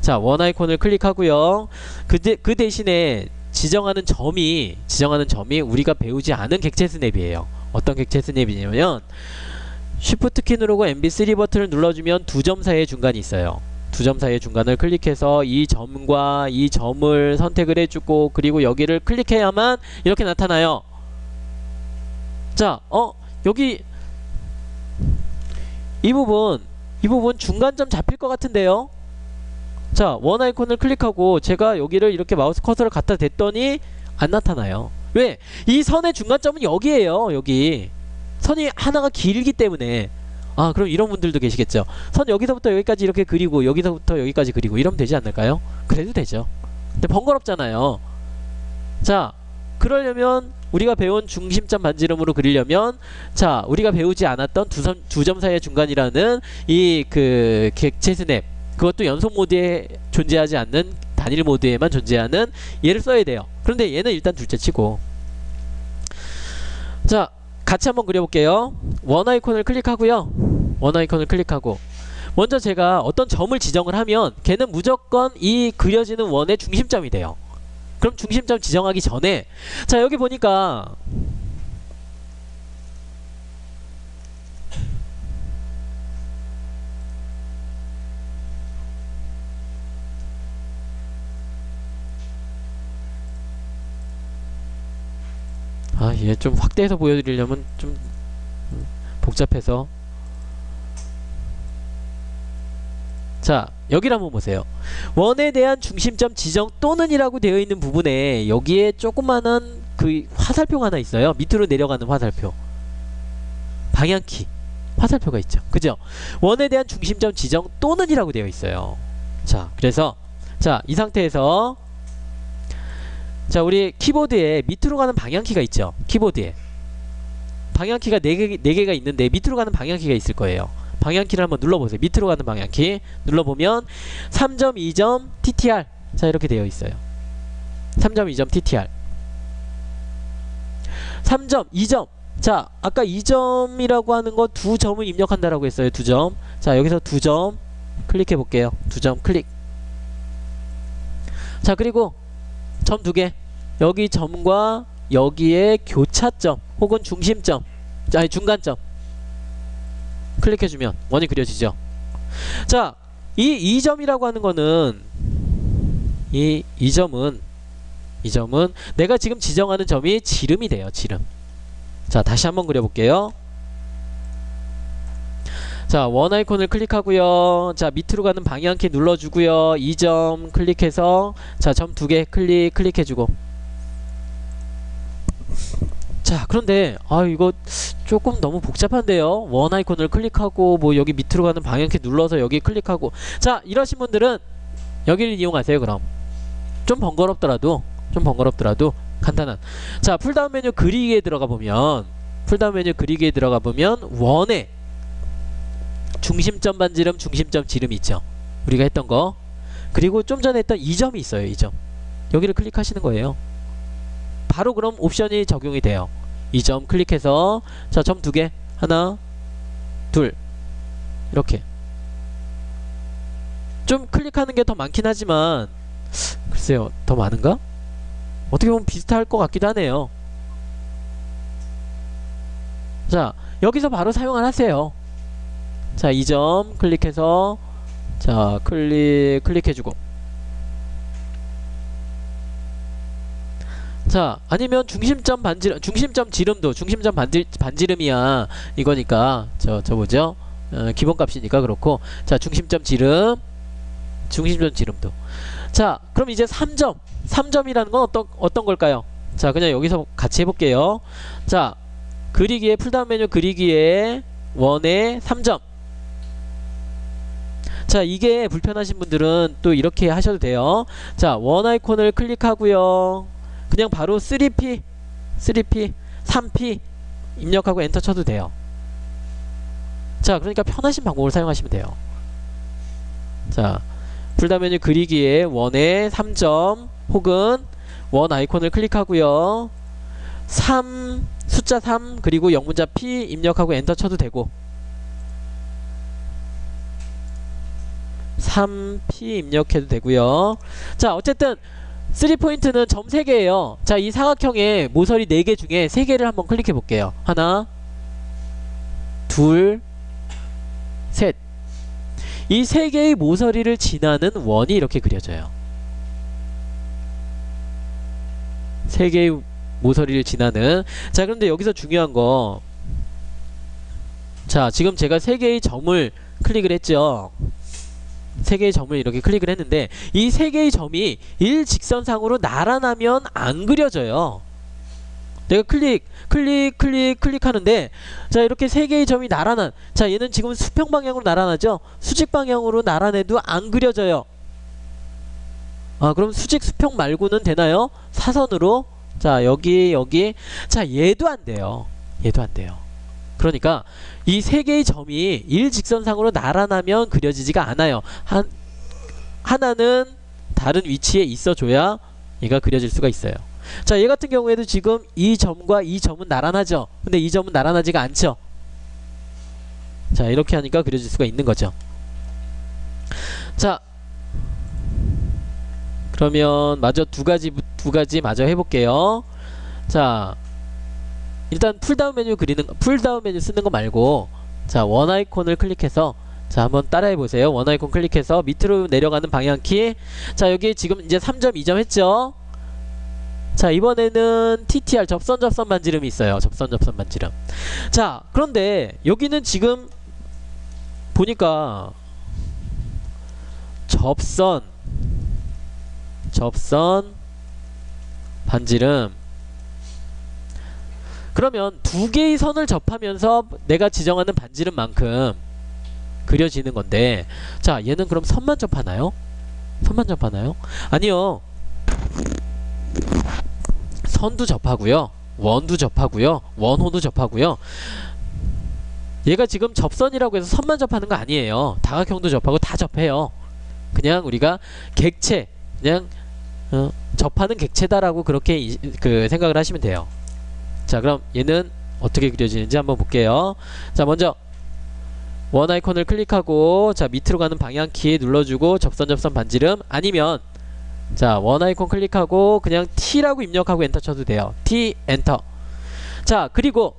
자, 원 아이콘을 클릭하고요. 그 대신에 지정하는 점이 우리가 배우지 않은 객체 스냅이에요. 어떤 객체 스냅이냐면, 쉬프트 키 누르고 MB3 버튼을 눌러주면 두 점 사이의 중간이 있어요. 두 점 사이의 중간을 클릭해서 이 점과 이 점을 선택을 해주고, 그리고 여기를 클릭해야만 이렇게 나타나요. 자, 여기 이 부분 중간점 잡힐 것 같은데요. 자, 원 아이콘을 클릭하고 제가 여기를 이렇게 마우스 커서를 갖다 댔더니 안 나타나요. 왜? 이 선의 중간점은 여기에요. 여기 선이 하나가 길기 때문에. 아, 그럼 이런 분들도 계시겠죠. 선 여기서부터 여기까지 이렇게 그리고 여기서부터 여기까지 그리고 이러면 되지 않을까요? 그래도 되죠. 근데 번거롭잖아요. 자, 그러려면 우리가 배운 중심점 반지름으로 그리려면, 자, 우리가 배우지 않았던 두 점 사이의 중간이라는 이 그 객체 스냅, 그것도 연속 모드에 존재하지 않는 단일 모드에만 존재하는 얘를 써야 돼요. 그런데 얘는 일단 둘째 치고, 자, 같이 한번 그려볼게요. 원 아이콘을 클릭하고요. 원 아이콘을 클릭하고 먼저 제가 어떤 점을 지정을 하면 걔는 무조건 이 그려지는 원의 중심점이 돼요. 그럼 중심점 지정하기 전에, 자, 여기 보니까 아, 얘 좀 확대해서 보여드리려면 좀 복잡해서. 자, 여기를 한번 보세요. 원에 대한 중심점 지정 또는 이라고 되어 있는 부분에 여기에 조그마한 그 화살표가 하나 있어요. 밑으로 내려가는 화살표. 방향키 화살표가 있죠. 그죠? 원에 대한 중심점 지정 또는 이라고 되어 있어요. 자, 그래서 자, 이 상태에서 자, 우리 키보드에 밑으로 가는 방향키가 있죠. 키보드에 방향키가 4개가 있는데 밑으로 가는 방향키가 있을 거예요. 방향키를 한번 눌러보세요. 밑으로 가는 방향키 눌러보면 3.2점 TTR 자, 이렇게 되어 있어요. 3.2점 TTR 3점 2점 자, 아까 2점이라고 하는 거 2점을 입력한다라고 했어요. 2점. 자, 여기서 2점 클릭해 볼게요. 2점 클릭. 자, 그리고 점 2개. 여기 점과 여기에 교차점 혹은 중심점, 아니 중간점 클릭해주면 원이 그려지죠. 자, 이 2점이라고 하는 거는 이 2점은 내가 지금 지정하는 점이 지름이 돼요. 지름. 자, 다시 한번 그려볼게요. 자, 원 아이콘을 클릭하고요. 자, 밑으로 가는 방향키 눌러주고요. 2점 클릭해서 자, 점 2개 클릭해주고. 자, 그런데 이거 조금 너무 복잡한데요. 원 아이콘을 클릭하고 뭐 여기 밑으로 가는 방향키 눌러서 여기 클릭하고. 자, 이러신 분들은 여기를 이용하세요. 그럼 좀 번거롭더라도 간단한. 자, 풀다운 메뉴 그리기에 들어가 보면 원에 중심점 반지름 중심점 지름 있죠. 우리가 했던 거. 그리고 좀 전에 했던 2점이 있어요. 2점 여기를 클릭하시는 거예요. 바로 그럼 옵션이 적용이 돼요. 2점 클릭해서 자, 점 2개 하나 둘 이렇게 좀 클릭하는 게 더 많긴 하지만 글쎄요, 더 많은가? 어떻게 보면 비슷할 것 같기도 하네요. 자, 여기서 바로 사용을 하세요. 자, 2점 클릭해서 자, 클릭해주고. 자, 아니면 중심점 지름도 중심점 반지름이야 이거니까 저 뭐죠? 기본값이니까 그렇고. 자, 중심점 지름도. 자, 그럼 이제 3점이라는 건 어떤 걸까요? 자, 그냥 여기서 같이 해볼게요. 자, 그리기에 풀다운 메뉴 그리기에 원에 3점. 자, 이게 불편하신 분들은 또 이렇게 하셔도 돼요. 자, 원 아이콘을 클릭하고요. 그냥 바로 3P 3P 입력하고 엔터 쳐도 돼요. 자, 그러니까 편하신 방법을 사용하시면 돼요. 자, 풀다운 메뉴 그리기에 원에 3점 혹은 원 아이콘을 클릭하고요. 숫자 3 그리고 영문자 P 입력하고 엔터 쳐도 되고. 3P 입력해도 되고요. 자, 어쨌든 3포인트는 점 3개예요. 자, 이 사각형의 모서리 4개 중에 3개를 한번 클릭해 볼게요. 하나 둘 셋. 이 3개의 모서리를 지나는 원이 이렇게 그려져요. 3개의 모서리를 지나는. 자, 그런데 여기서 중요한 거, 자, 지금 제가 3개의 점을 클릭을 했죠. 3개의 점을 이렇게 클릭을 했는데 이 3개의 점이 일직선상으로 나란하면 안 그려져요. 내가 클릭하는데 자, 이렇게 3개의 점이 나란한, 자, 얘는 지금 수평 방향으로 나란하죠. 수직 방향으로 나란해도 안 그려져요. 아, 그럼 수직 수평 말고는 되나요? 사선으로. 자, 여기 자, 얘도 안 돼요. 그러니까 이 3개의 점이 일직선상으로 나란하면 그려지지가 않아요. 하나는 다른 위치에 있어줘야 얘가 그려질 수가 있어요. 자, 얘 같은 경우에도 지금 이 점과 이 점은 나란하죠. 근데 이 점은 나란하지가 않죠. 자, 이렇게 하니까 그려질 수가 있는 거죠. 자, 그러면 마저 두 가지 마저 해볼게요. 자, 일단 풀다운 메뉴 쓰는 거 말고 자, 원 아이콘을 클릭해서 자, 한번 따라해 보세요. 원 아이콘 클릭해서 밑으로 내려가는 방향키. 자, 여기 지금 이제 3점 2점 했죠. 자, 이번에는 TTR 접선 반지름이 있어요. 접선 반지름. 자, 그런데 여기는 지금 보니까 접선 반지름, 그러면 두 개의 선을 접하면서 내가 지정하는 반지름만큼 그려지는 건데, 자, 얘는 그럼 선만 접하나요? 선만 접하나요? 아니요. 선도 접하고요, 원도 접하고요, 원호도 접하고요. 얘가 지금 접선이라고 해서 선만 접하는 거 아니에요. 다각형도 접하고 다 접해요. 그냥 우리가 객체, 그냥 접하는 객체다라고 그렇게 생각을 하시면 돼요. 자, 그럼 얘는 어떻게 그려지는지 한번 볼게요. 자, 먼저 원 아이콘을 클릭하고, 자, 밑으로 가는 방향키 눌러주고 접선 반지름, 아니면 자, 원 아이콘 클릭하고 그냥 T라고 입력하고 엔터 쳐도 돼요. T 엔터. 자, 그리고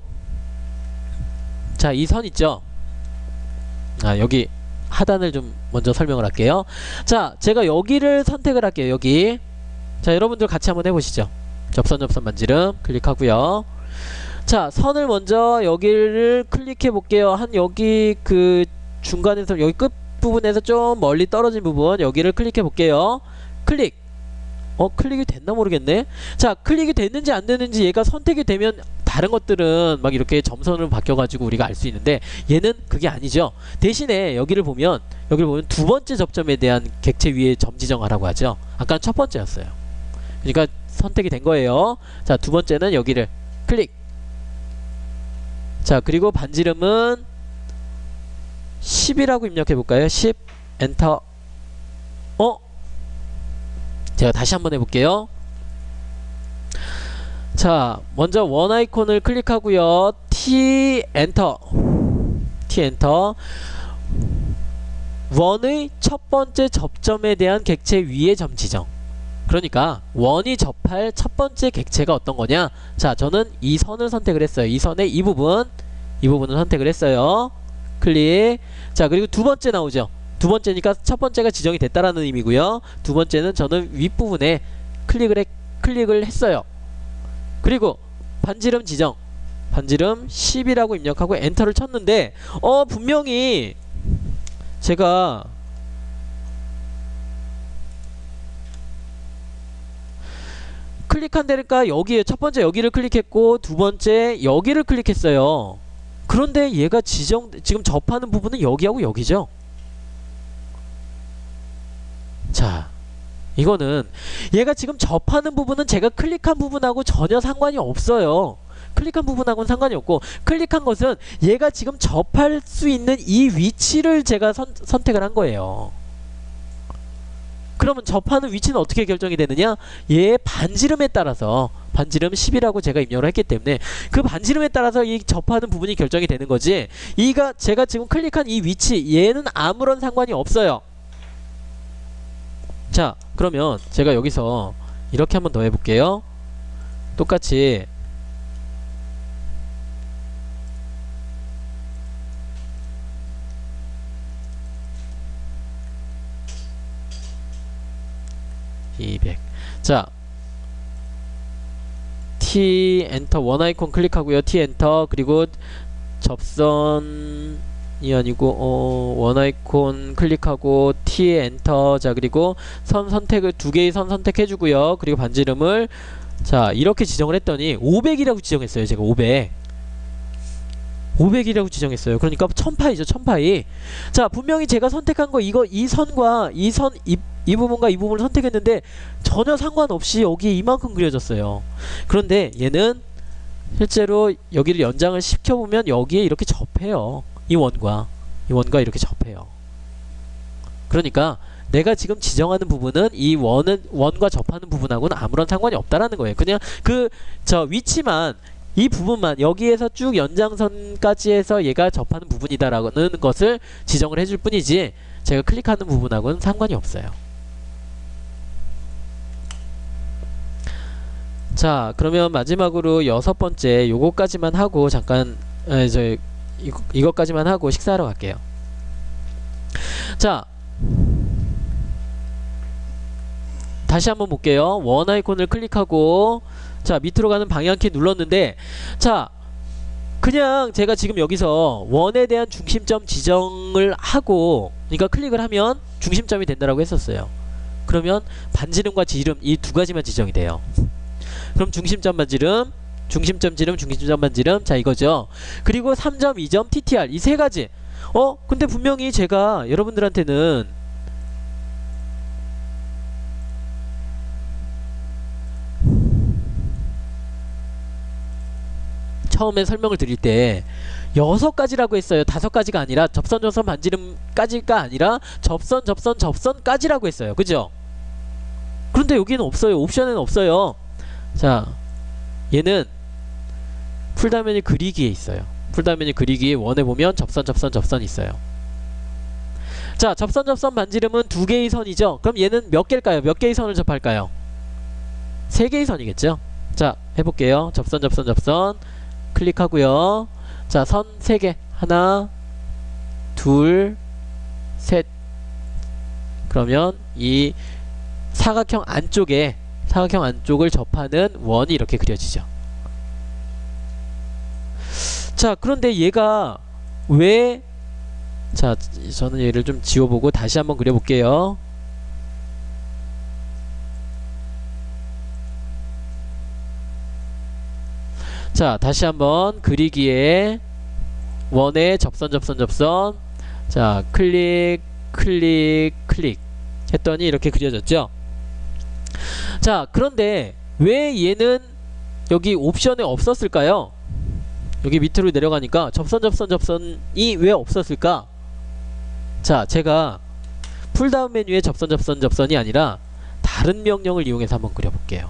자, 이 선 있죠? 여기 하단을 좀 먼저 설명을 할게요. 자, 제가 여기를 선택을 할게요. 여기. 자, 여러분들 같이 한번 해보시죠. 접선 반지름 클릭하고요. 자, 선을 먼저 여기를 클릭해 볼게요. 한 여기 그 중간에서 여기 끝 부분에서 좀 멀리 떨어진 부분, 여기를 클릭해 볼게요. 클릭. 클릭이 됐나 모르겠네. 자, 클릭이 됐는지 안 됐는지 얘가 선택이 되면 다른 것들은 막 이렇게 점선으로 바뀌어가지고 우리가 알 수 있는데, 얘는 그게 아니죠. 대신에 여기를 보면 두 번째 접점에 대한 객체 위에 점 지정하라고 하죠. 아까는 첫 번째였어요. 그러니까 선택이 된 거예요. 자, 두 번째는 여기를 클릭. 자, 그리고 반지름은 10이라고 입력해 볼까요? 10 엔터. 제가 다시 한번 해볼게요. 자, 먼저 원 아이콘을 클릭하고요. T 엔터. 원의 첫 번째 접점에 대한 객체 위에 점 지정. 그러니까 원이 접할 첫 번째 객체가 어떤 거냐? 자, 저는 이 선을 선택을 했어요. 이 선의 이 부분을 선택을 했어요. 클릭. 자, 그리고 두 번째 나오죠. 두 번째니까 첫 번째가 지정이 됐다라는 의미고요. 두 번째는 저는 윗부분에 클릭을 했어요. 그리고 반지름 지정. 반지름 10이라고 입력하고 엔터를 쳤는데, 분명히 제가 클릭한 데니까 여기에 첫 번째 여기를 클릭했고 두 번째 여기를 클릭했어요. 그런데 얘가 지금 접하는 부분은 여기하고 여기죠. 자, 이거는 얘가 지금 접하는 부분은 제가 클릭한 부분하고 전혀 상관이 없어요. 클릭한 부분하고는 상관이 없고, 클릭한 것은 얘가 지금 접할 수 있는 이 위치를 제가 선택을 한 거예요. 그러면 접하는 위치는 어떻게 결정이 되느냐? 얘의 반지름에 따라서, 반지름 10이라고 제가 입력을 했기 때문에 그 반지름에 따라서 이 접하는 부분이 결정이 되는 거지, 제가 지금 클릭한 이 위치, 얘는 아무런 상관이 없어요. 자, 그러면 제가 여기서 이렇게 한번 더 해볼게요. 똑같이 자, T 엔터, 원 아이콘 클릭하고요. T 엔터. 그리고 접선이 아니고 원 아이콘 클릭하고 T 엔터. 자, 그리고 선 선택을 두 개의 선 선택해주고요. 그리고 반지름을 자, 이렇게 지정을 했더니 500이라고 지정했어요. 제가 500이라고 지정했어요. 그러니까 1000파이죠. 1000파이. 자, 분명히 제가 선택한 거 이 선과 이 부분과 이 부분을 선택했는데 전혀 상관없이 여기에 이만큼 그려졌어요. 그런데 얘는 실제로 여기를 연장을 시켜보면 여기에 이렇게 접해요. 이 원과 이렇게 접해요. 그러니까 내가 지금 지정하는 부분은 이 원과 접하는 부분하고는 아무런 상관이 없다라는 거예요. 그냥 저 위치만, 이 부분만, 여기에서 쭉 연장선까지 해서 얘가 접하는 부분이다라는 것을 지정을 해줄 뿐이지, 제가 클릭하는 부분하고는 상관이 없어요. 자, 그러면 마지막으로 6번째 요거까지만 하고 잠깐 이것까지만 하고 식사하러 갈게요. 자, 다시 한번 볼게요. 원 아이콘을 클릭하고 자 밑으로 가는 방향키 눌렀는데 자 그냥 제가 지금 여기서 원에 대한 중심점 지정을 하고 그러니까 클릭을 하면 중심점이 된다라고 했었어요. 그러면 반지름과 지름 이 두 가지만 지정이 돼요. 그럼 중심점 반지름, 중심점 지름, 중심점 반지름 자 이거죠. 그리고 3점, 2점, TTR 이 세 가지. 근데 분명히 제가 여러분들한테는 처음에 설명을 드릴 때 6가지라고 했어요. 5가지가 아니라 접선, 접선, 반지름까지가 아니라 접선, 접선, 접선까지라고 했어요. 그죠? 그런데 여기는 없어요. 옵션에는 없어요. 자, 얘는 풀다운 메뉴 그리기에 있어요. 풀다운 메뉴 그리기에 원에 보면 접선, 접선, 접선이 있어요. 자, 접선, 접선, 반지름은 2개의 선이죠. 그럼 얘는 몇 개일까요? 몇 개의 선을 접할까요? 3개의 선이겠죠? 자, 해볼게요. 접선, 접선, 접선 클릭하고요. 자, 선 3개. 하나, 둘, 셋. 그러면 이 사각형 안쪽을 접하는 원이 이렇게 그려지죠. 자, 그런데 얘가 왜 자, 저는 얘를 좀 지워보고 다시 한번 그려볼게요. 자, 다시 한번 그리기에 원에 접선, 접선, 접선. 자, 클릭, 클릭, 클릭 했더니 이렇게 그려졌죠. 자, 그런데 왜 얘는 여기 옵션에 없었을까요? 여기 밑으로 내려가니까 접선, 접선, 접선이 왜 없었을까? 자, 제가 풀다운 메뉴에 접선, 접선, 접선이 아니라 다른 명령을 이용해서 한번 그려볼게요.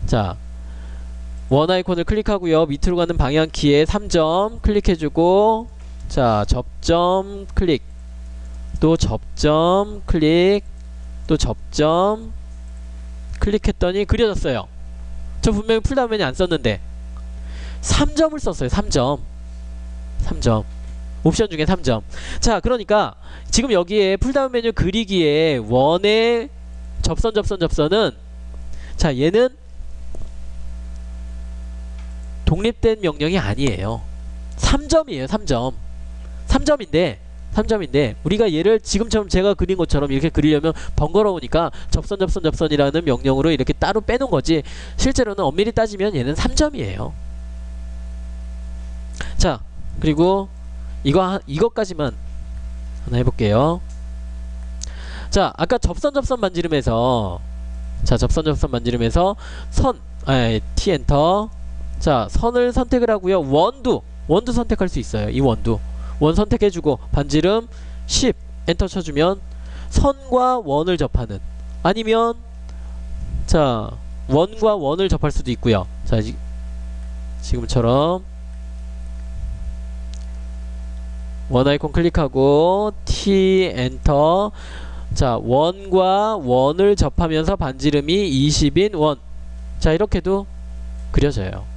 자, 원 아이콘을 클릭하고요. 밑으로 가는 방향키에 3점 클릭해주고 자, 접점 클릭 또 접점 클릭 또 접점 클릭했더니 그려졌어요. 저 분명히 풀다운 메뉴 안 썼는데 3점을 썼어요. 3점 옵션 중에 3점. 자, 그러니까 지금 여기에 풀다운 메뉴 그리기에 원의 접선, 접선, 접선은 자, 얘는 독립된 명령이 아니에요. 3점이에요. 3점인데 우리가 얘를 지금처럼 제가 그린 것처럼 이렇게 그리려면 번거로우니까 접선, 접선, 접선이라는 명령으로 이렇게 따로 빼놓은 거지 실제로는 엄밀히 따지면 얘는 3점이에요. 자, 그리고 이것까지만 하나 해볼게요. 자, 아까 접선, 접선, 반지름에서 자, 접선, 접선, 반지름에서 T 엔터. 자, 선을 선택을 하고요. 원도 선택할 수 있어요. 이 원도 원 선택해주고 반지름 10 엔터 쳐주면 선과 원을 접하는 아니면 자, 원과 원을 접할 수도 있고요. 자, 지금처럼 원 아이콘 클릭하고 T 엔터. 자, 원과 원을 접하면서 반지름이 20인 원. 자, 이렇게도 그려져요.